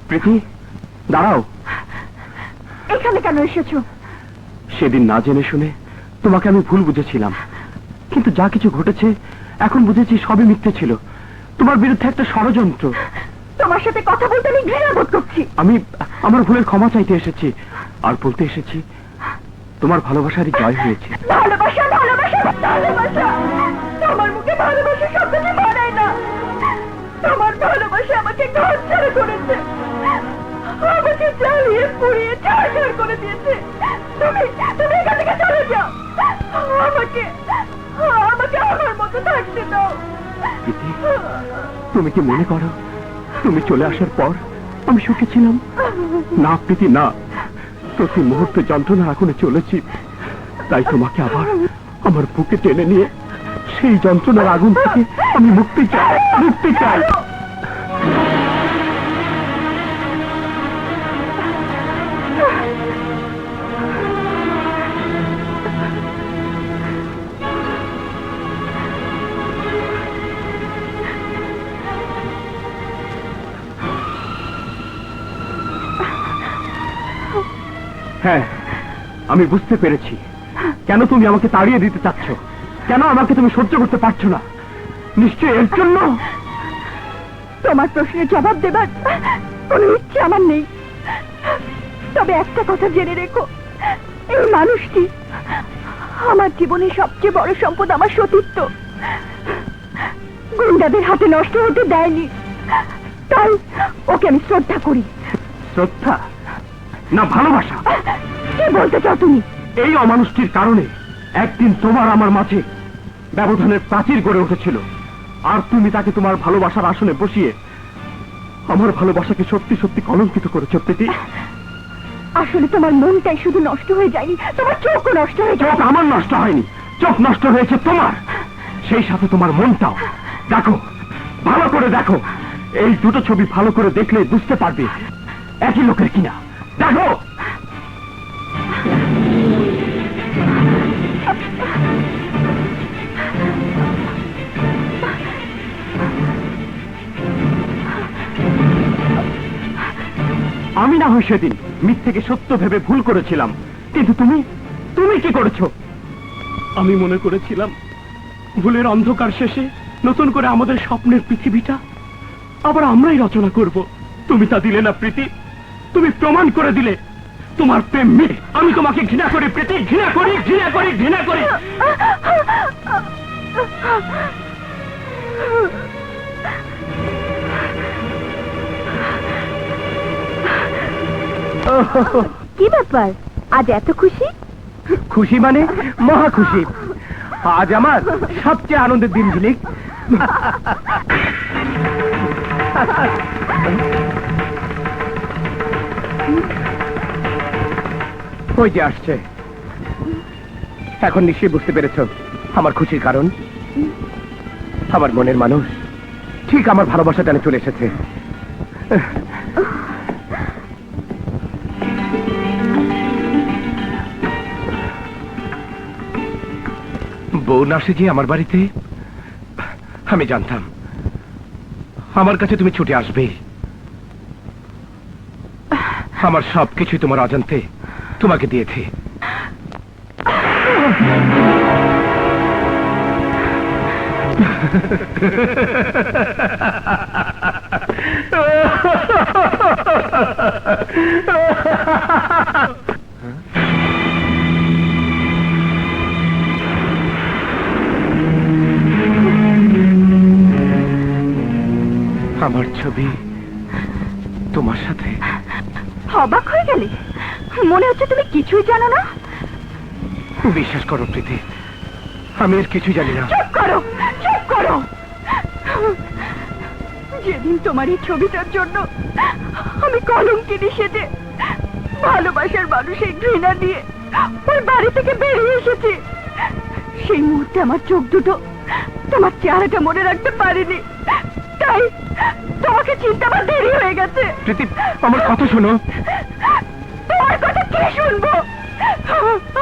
প্রীতি দাঁড়াও। এখানে কেন এসেছো? সেদিন না জেনে শুনে তোমাকে আমি ভুল বুঝেছিলাম, কিন্তু যা কিছু ঘটেছে এখন বুঝেছি সবই মিথ্যে ছিল। তোমার বিরুদ্ধে একটা ষড়যন্ত্র। তোমার সাথে কথা বলতে আমি ঘৃণা বোধ করছি। আমি আমার ভুলের ক্ষমা চাইতে এসেছি, আর বলতে এসেছি তোমার ভালোবাসারই জয় হয়েছে। ভালোবাসা, ভালোবাসা, ভালোবাসা। তোমার মুখে ভালোবাসা শব্দটি মানায় না। তোমার ভালোবাসা আমাকে ঘর ছাড়া করেছে, আমাকে জ্বালিয়ে পুড়িয়ে ছাড় করে দিয়েছে। তুমি তুমি এখান থেকে চলে যাও, আমাকে আমাকে আমার মতো থাকতে দাও। প্রীতি, তুমি কি মনে করো তুমি চলে আসার পর আমি সুখী ছিলাম? না প্রীতি, না। প্রতি মুহূর্তে যন্ত্রণা আগুনে চলেছি, তাই তোমাকে আবার আমার বুকে টেনে নিয়ে সেই যন্ত্রণার আগুন থেকে আমি মুক্তি চাই, মুক্তি চাই। হ্যাঁ, আমি বুঝতে পেরেছি কেন তুমি আমাকে তাড়িয়ে দিতে চাচ্ছ, কেন আমাকে তুমি সহ্য করতে পারছো না। নিশ্চয়ই এর জন্য। তোমার প্রশ্নের জবাব দেবার কোনো ইচ্ছে আমার নেই, তবে একটা কথা জেনে রেখো, এই মানুষটি আমার জীবনের সবচেয়ে বড় সম্পদ, আমার সতীত্ব। গুন্ডাদের হাতে নষ্ট হতে দেয়নি, তাই ওকে আমি শ্রদ্ধা করি। শ্রদ্ধা না ভালোবাসা? কি বলতে চাও তুমি? এই অমানুষটির কারণে একদিন তোমার আমার মাঝে ব্যবধানের প্রাচীর গড়ে উঠেছিল, আর তুমি তাকে তোমার ভালোবাসার আসনে বসিয়ে আমার ভালোবাসাকে সত্যি সত্যি কলঙ্কিত করেছো। প্রীতি, আসলে তোমার মনটাই শুধু নষ্ট হয়ে যায়নি, তোমার চোখও নষ্ট হয়ে চোখ যায়। আমার নষ্ট হয়নি, চোখ নষ্ট হয়েছে তোমার, সেই সাথে তোমার মনটাও। দেখো, ভালো করে দেখো, এই দুটো ছবি ভালো করে দেখলে বুঝতে পারবে একই লোকের কিনা। দেখো, আমি না হয় সেদিন মিথ্যেকে সত্য ভেবে ভুল করেছিলাম, কিন্তু তুমি তুমি কি করেছো? আমি মনে করেছিলাম ভুলের অন্ধকার শেষে নতুন করে আমাদের স্বপ্নের পৃথিবীটা আবার আমরাই রচনা করব। তুমি তা দিলে না প্রীতি, তুমি প্রমাণ করে দিলে তোমার প্রেম মিথ্যে। আমি তোমাকে ঘৃণা করি প্রীতি, ঘৃণা করি, ঘৃণা করি, ঘৃণা করি। কি ব্যাপার, আজ এত খুশি? খুশি মানে মহা খুশি। আজ আমার সবচেয়ে আনন্দের দিন ঝিলিক। ওই যে আসছে। এখন নিশ্চয়ই বুঝতে পেরেছ আমার খুশির কারণ। আমার মনের মানুষ ঠিক আমার ভালোবাসা টানে চলে এসেছে। বউ না সেজে আমার বাড়িতে, আমি জানতাম আমার কাছে তুমি ছুটে আসবে। আমার সবকিছু তোমার অজান্তে তোমাকে দিয়েছে। আমার ছবি তোমার সাথে। অবাক হয়ে গেলে? মনে হচ্ছে তুমি কিছুই জানো না। বিশ্বাস করো প্রীতি, আমি এর কিছু জানি না। চুপ করো, চুপ করো। যেদিন তোমার এই ছবিটার জন্য আমি কলঙ্কিনী সেজে ভালোবাসার মানুষের ঘৃণা নিয়ে ওই বাড়ি থেকে বেরিয়ে এসেছি, সেই মুহূর্তে আমার চোখ দুটো তোমার চেহারাটা মনে রাখতে পারিনি, তাই তোমাকে চিনতে আমার দেরি হয়ে গেছে। প্রীতি, আমার কথা শোনো। তোমার কথা কি শুনবো?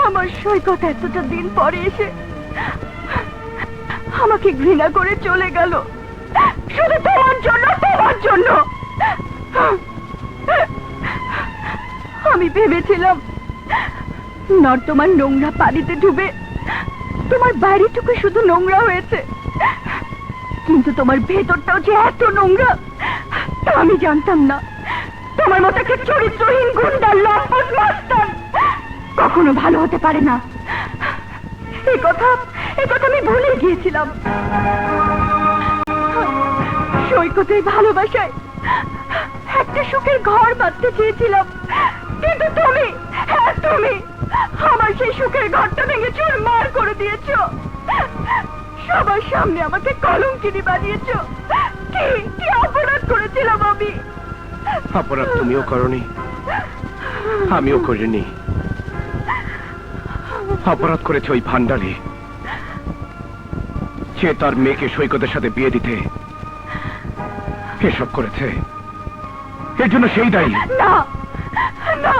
আমার সৈকত এতটা দিন পরে এসে আমাকে ঘৃণা করে চলে গেল। শুধু তোমার জন্য, তোমার জন্য। আমি ভেবেছিলাম নর্দমার নোংরা পানিতে ডুবে তোমার বাইরেটুকু শুধু নোংরা হয়েছে, কিন্তু তোমার ভেতরটাও যে এত নোংরা তা আমি জানতাম না। তোমার মতো একটা চরিত্রহীন গুন্ডা, লম্পট মাস্টার কখনো ভালো হতে পারে না। এই কথা আমি ভুলে গিয়েছিলাম। সৈকতের ভালোবাসায় একটা সুখের ঘর বাঁধতে চেয়েছিলাম, কিন্তু তুমি, হ্যাঁ তুমি আমার সেই সুখের ঘরটা ভেঙে চুরমার করে দিয়েছো। সবার সামনে আমাকে কলঙ্কিনী বানিয়েছো। কি অপরাধ করেছিলাম আমি? অপরাধ তুমিও করনি, আমিও করিনি। অপরাধ করেছে ওই ভান্ডারী, সে তার মেয়েকে সৈকতের সাথে বিয়ে দিতে এসব করেছে। এর জন্য সেই দায়ী। না না,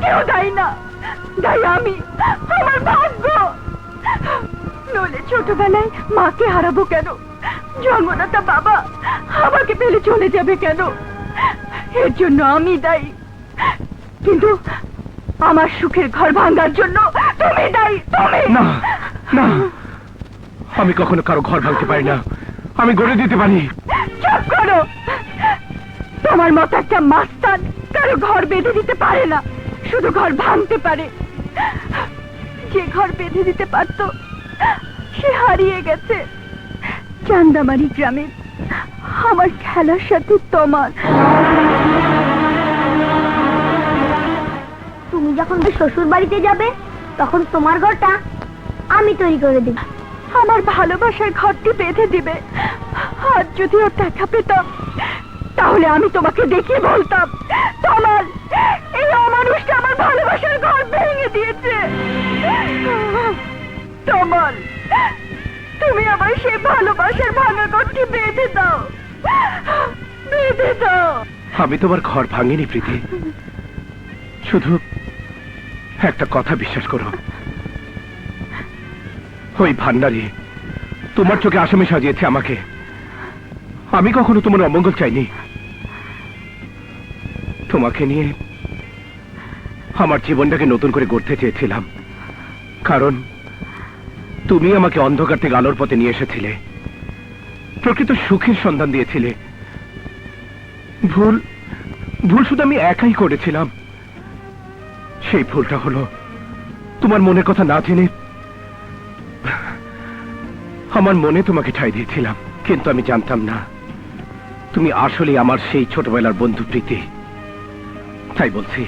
কেউ দায়ী না, দায়ী আমি, আমার ভাগ্য। নইলে ছোটবেলায় মাকে হারাবো কেন? জন্মদাতা বাবা আমাকে ফেলে চলে যাবে কেন? এর জন্য আমি দায়ী, কিন্তু আমার সুখের ঘর ভাঙার জন্য তুমি দায়ী। তুমি না না, আমি কখনো কারো ঘর ভাঙতে পারি না, আমি গড়ে দিতে পারি। চুপ করো। তোমার মতো একটা মাস্তান কারো ঘর বেঁধে দিতে পারে না, শুধু ঘর ভাঙতে পারে। যে ঘর বেঁধে দিতে পারতো সে হারিয়ে গেছে। চান্দামারি গ্রামে আমার খেলার সাথে তোমার। তুমি যখন শ্বশুর বাড়িতে যাবে তখন তোমার ঘরটা আমি তৈরি করে দেব। আমার ভালোবাসার ঘরটি বেঁধে দিবে। আর যদি ওর দেখা পেতাম তাহলে আমি তোমাকে দেখিয়ে বলতাম, তোমার এই অমানুষটা আমার ভালোবাসার ঘর ভেঙে দিয়েছে। তোমার, তুমি আমার সেই ভালোবাসার ভাঙা ঘরটি বেঁধে দাও, বেঁধে দাও। আমি তোমার ঘর ভাঙিনি প্রীতি, শুধু একটা কথা বিশ্বাস করো, ওই ভান্ডারী তোমার চোখে আসামি সাজিয়েছে আমাকে। আমি কখনো তোমার অমঙ্গল চাইনি। তোমাকে নিয়ে আমার জীবনটাকে নতুন করে গড়তে চেয়েছিলাম, কারণ তুমি আমাকে অন্ধকার থেকে আলোর পথে নিয়ে এসেছিলে, প্রকৃত সুখের সন্ধান দিয়েছিলে। ভুল শুধু আমি একাই করেছিলাম। সেই ভুলটা হলো তোমার মনের কথা না জেনে আমার মনে তোমাকে ঠাঁই দিয়েছিলাম, কিন্তু আমি জানতাম না তুমি আসলে আমার সেই ছোটবেলার বন্ধু প্রীতি। তাই বলছি,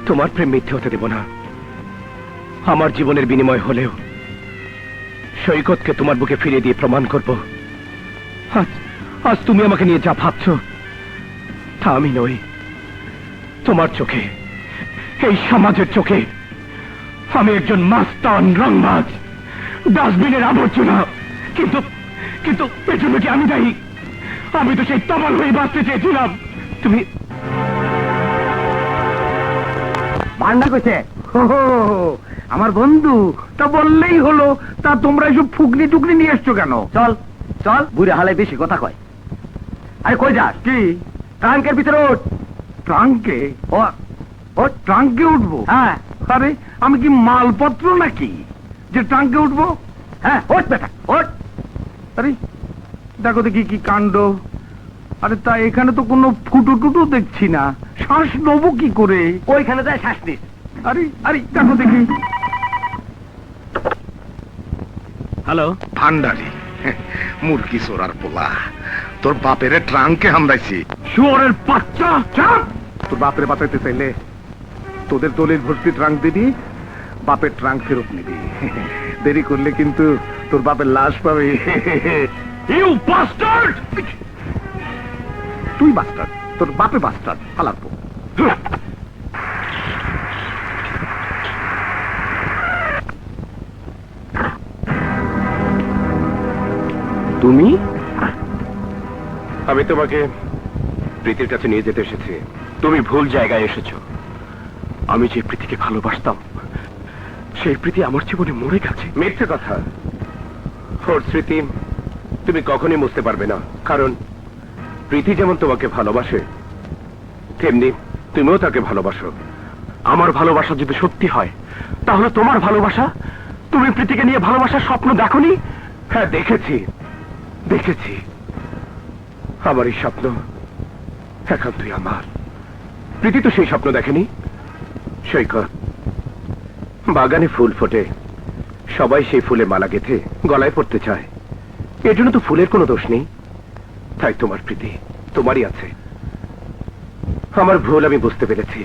তোমার প্রেম মিথ্যে হতে দেব না। আমার জীবনের বিনিময় হলেও সৈকতকে তোমার বুকে ফিরিয়ে দিয়ে প্রমাণ করব আজ তুমি আমাকে নিয়ে যা ভাবছ তা আমি নই। তোমার চোখে, এই সমাজের চোখে আমি একজন মাস্তান, রংবাজ, ডাস্টবিনের আবর্জনা। কিন্তু কিন্তু এর জন্য কি আমি দায়ী? আমি তো সেই তমাল হয়ে বাঁচতে চেয়েছিলাম। তুমি ভান্ডার কইছে আমার বন্ধু, তা বললেই হলো। তা তোমরা এসব ফুকনি টুকনি নিয়ে এসছো কেন? চল চল, বুড়ে হালাই বেশি কথা কয়। আরে কই যাস? কি ট্রাঙ্কের ভিতরে ওঠ। ট্রাঙ্কে? ও ট্রাঙ্কে উঠবো? হ্যাঁ আরে আমি কি মালপত্র নাকি যে ট্রাঙ্কে উঠবো? হ্যাঁ, ওঠ বেটা ওঠ। আরে দেখো দেখি কি কাণ্ড। আরে তা এখানে তো কোনো ফুটো টুটো দেখছি না, শ্বাস নেবো কি করে? ওইখানে যায় শ্বাস নিস। আরে আরে দেখো দেখি। হ্যালো, ভান্ডারি মুরগি চোরার পোলা, তোর বাপের ট্রাঙ্কে হামদাইছি। শুয়োরের বাচ্চা! চাপ! তোর বাপরে বাঁচাইতে চাইলে তোদের দলিল ভর্তি ট্রাঙ্ক দিবি, বাপের ট্রাঙ্ক ফেরত নিবি। দেরি করলে কিন্তু তোর বাপের লাশ পাবি। You bastard! তুই বাস্টার্ড, তোর বাপে বাস্টার্ড, হালারপো। তুমি? আমি তোমাকে প্রীতির কাছে নিয়ে যেতে এসেছি। তুমি ভুল জায়গায় এসেছো। আমি যে প্রীতিকে ভালোবাসতাম সেই প্রীতি আমার জীবনে মরে গেছে। মিথ্যে কথা। ওর স্মৃতি তুমি কখনই বুঝতে পারবে না, কারণ প্রীতি যেমন তোমাকে ভালোবাসে তেমনি তুমিও তাকে ভালোবাসো। আমার ভালোবাসা যদি সত্যি হয় তাহলে তোমার ভালোবাসা, তুমি প্রীতিকে নিয়ে ভালোবাসার স্বপ্ন দেখোনি? হ্যাঁ দেখেছি, দেখেছি। আমার এই স্বপ্ন একান্তই আমার। প্রীতি তো সেই স্বপ্ন দেখেনি। সৈকত, বাগানে ফুল ফোটে, সবাই সেই ফুলে মালা গেঁথে গলায় পড়তে চায়, এর জন্য তো ফুলের কোনো দোষ নেই। তাই তোমার প্রীতি তোমারই আছে। আমার ভুল আমি বুঝতে পেরেছি,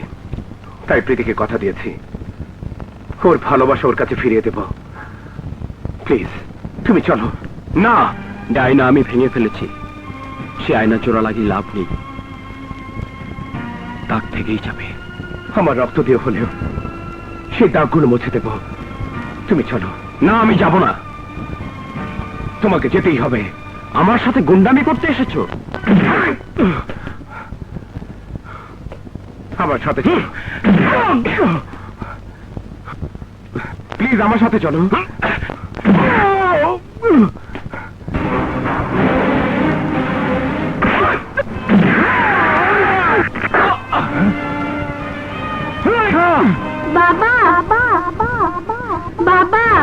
তাই প্রীতিকে কথা দিয়েছি ওর ভালোবাসা ওর কাছে ফিরিয়ে দেব। প্লিজ তুমি চলো। না, ডায়না আমি ভেঙে ফেলেছি। সে আয়না চোরা লাগিয়ে লাভ নেই, দাগ থেকেই যাবে। আমার রক্ত দিয়ে হলেও সেই দাগগুলো মুছে দেব। তুমি চলো। না, আমি যাব না। তোমাকে যেতেই হবে। আমার সাথে গুন্ডামি করতে এসেছো? আমার সাথে চলো। প্লিজ আমার সাথে চলো। বাবা বাবা বাবা বাবা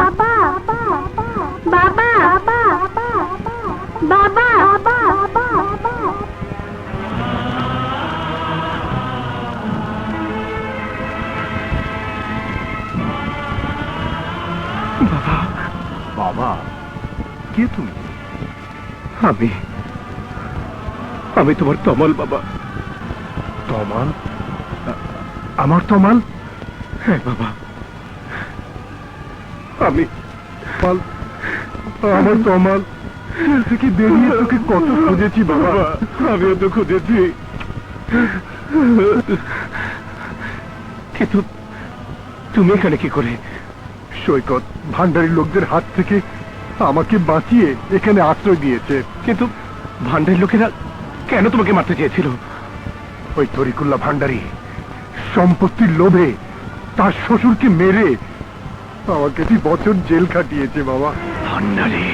বাবা, কে তুমি? আমি তোমার তমাল বাবা। তমাল? আমার তমাল? হ্যাঁ বাবা, আমি আমার তমাল জেল থেকে বেরিয়ে তোকে কত খুঁজেছি বাবা। আমিও তো খুঁজেছি, কিন্তু তুমি এখানে কি করে? সৈকত ভান্ডারী লোকদের হাত থেকে আমাকে বাঁচিয়ে এখানে আশ্রয় দিয়েছে। কিন্তু ভান্ডারের লোকেরা কেন তোমাকে মারতে চেয়েছিল? ওই তরিকুল্লাহ ভান্ডারী সম্পত্তির লোভে তার শ্বশুরকে মেরে আমাকে 2 বছর জেল কাটিয়েছে বাবা। ভান্ডারী,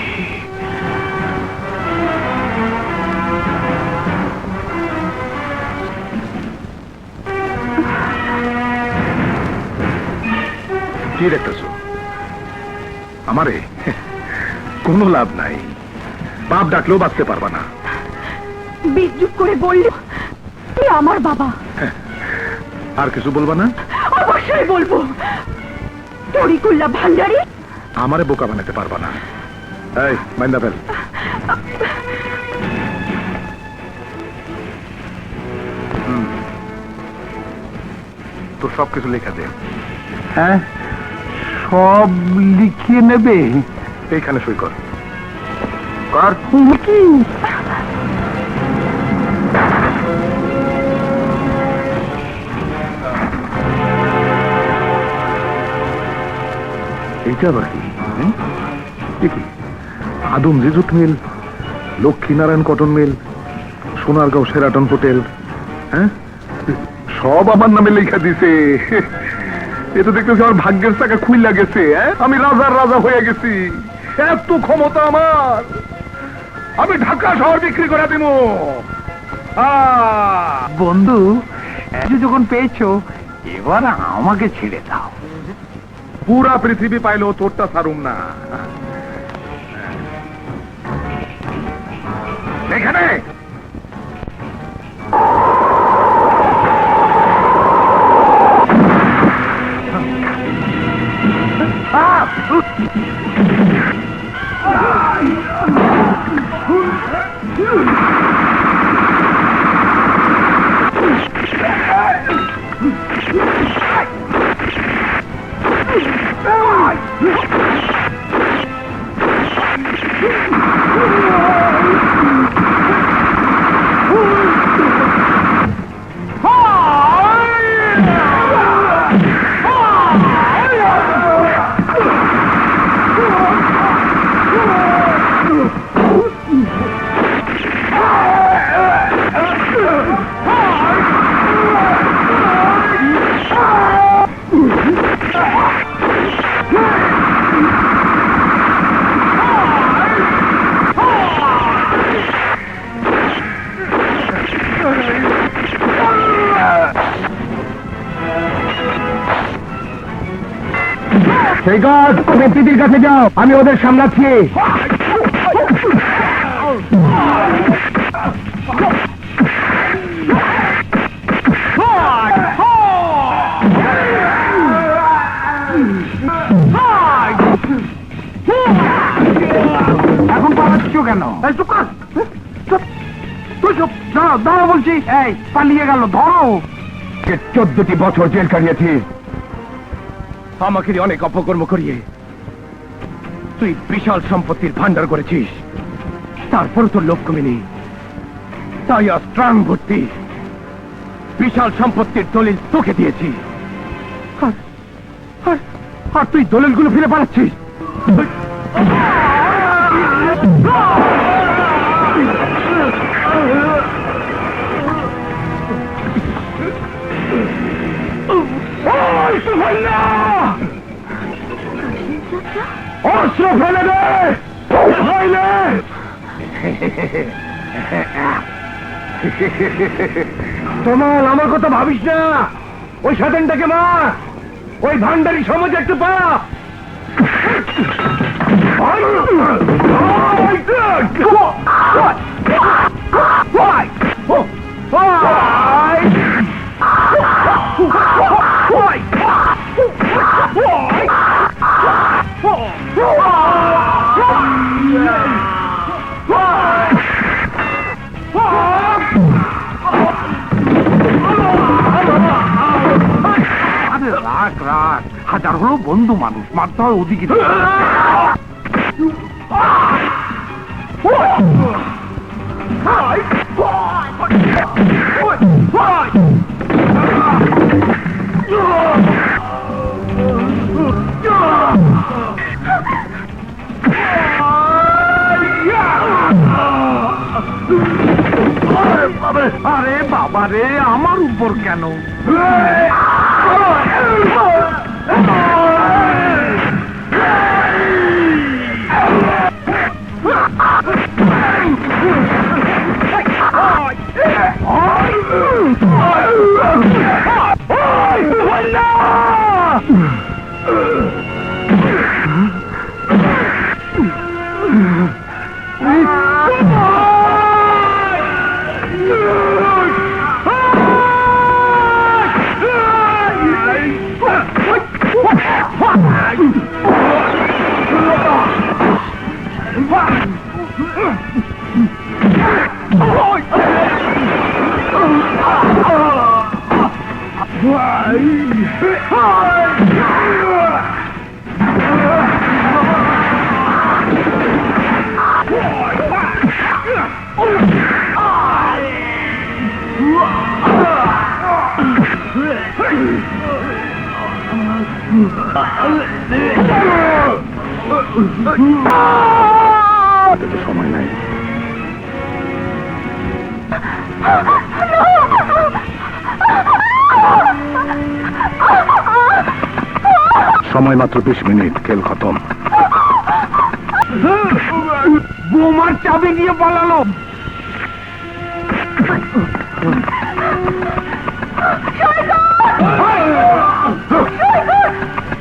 কি দেখতেছো আমারে? কোনো লাভ নাই, বাপ ডাকলেও বাঁচতে পারবা না। বিদ্রুপ করে বলল তুই আমার বাবা। আর কিছু বলবা না? অবশ্যই বলবো। তরিকুল্লাহ ভান্ডারী আমারে বোকা বানাতে পারবা না। এই মাইন্দা ফেল। তোর সবকিছু লেখা দে। হ্যাঁ, সব লিখিয়ে নেবে? এইখানে সই কর। কি এইটা আবার কি? কি Adamjee jute mill, Lakshminarayan cotton mill, Sonargaon Sheraton hotel, হ্যাঁ সব আমার নামে লেখা দিছে। এ তো দেখতেছি আমার ভাগ্যের চাকা খুইলা গেছে। আমি রাজার রাজা হয়ে গেছি। এত ক্ষমতা আমার, আমি ঢাকা শহর বিক্রি করে দিব। বন্ধু, যখন পেয়েছো এবার আমাকে ছেড়ে দাও। পুরা পৃথিবী পাইলেও তোরটা ছাড়ুম না। এখানে সৈকত, তুমি পিতির কাছে যাও, আমি ওদের সামলাচ্ছি। এখন পালাচ্ছ কেন? এই চুপ কর, চুপ, তুই চুপ, দাঁড়াও দাঁড়াও বলছি। এই পালিয়ে গেল, ধরো। 14টি বছর জেল কাটিয়েছি, আমাকে দিয়ে অনেক অপকর্ম করিয়ে তুই বিশাল সম্পত্তির ভান্ডার করেছিস, তারপর তোর লোক কমেনি, তাই আজ প্রাণ ভর্তি বিশাল সম্পত্তির দলিল তোকে দিয়েছি। আর তুই দলিলগুলো ফিরে পালাচ্ছিস। অস্ত্র ফেলে দে, নইলে তোমার আমার কথা ভাবিস না। ওই শয়তানটাকে মার, ওই ভান্ডারি সমাজ একটু পা। আরে রাখ রাখ, হাজার হলো বন্ধু মানুষ, মারতে হয় ওদিকে। আরে বাবা রে, আমার উপর কেন? সময় নাই। সময় মাত্র 20 মিনিট, খেল খতম। বোমার চাবি দিয়ে পালালো।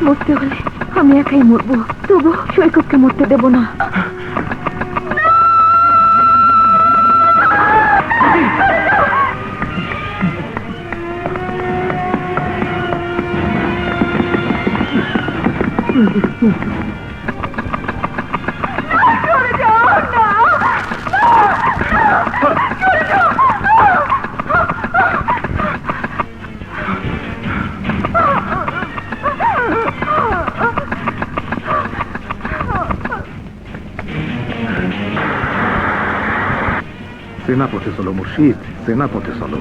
মরতে হলে আমি একাই মরবো, তবু সৈকতকে মরতে দেব না। সেনাপথে চলো মুর্শিদ, সেনাপথে চলো।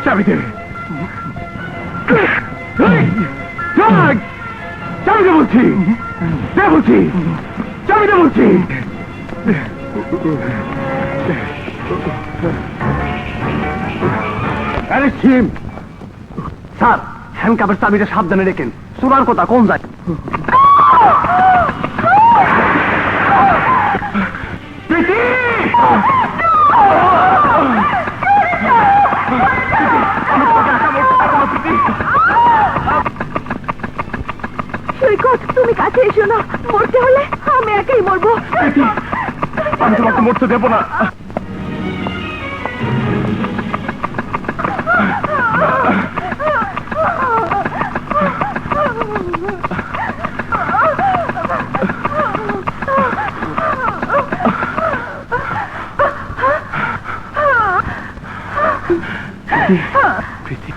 চাবি দে চাবি দে বলছি দে বলছি চাবি দে বলছি আরে সিম স্যার হ্যান্ডকাপের চাবিটা সাবধানে রেখেন চোরার কথা কোন যায় সৈকত তুমি কাছে এসো না, মরতে হলে আমি একাই মরবো। আমি তোমাকে মরতে দেবো না। প্রীতি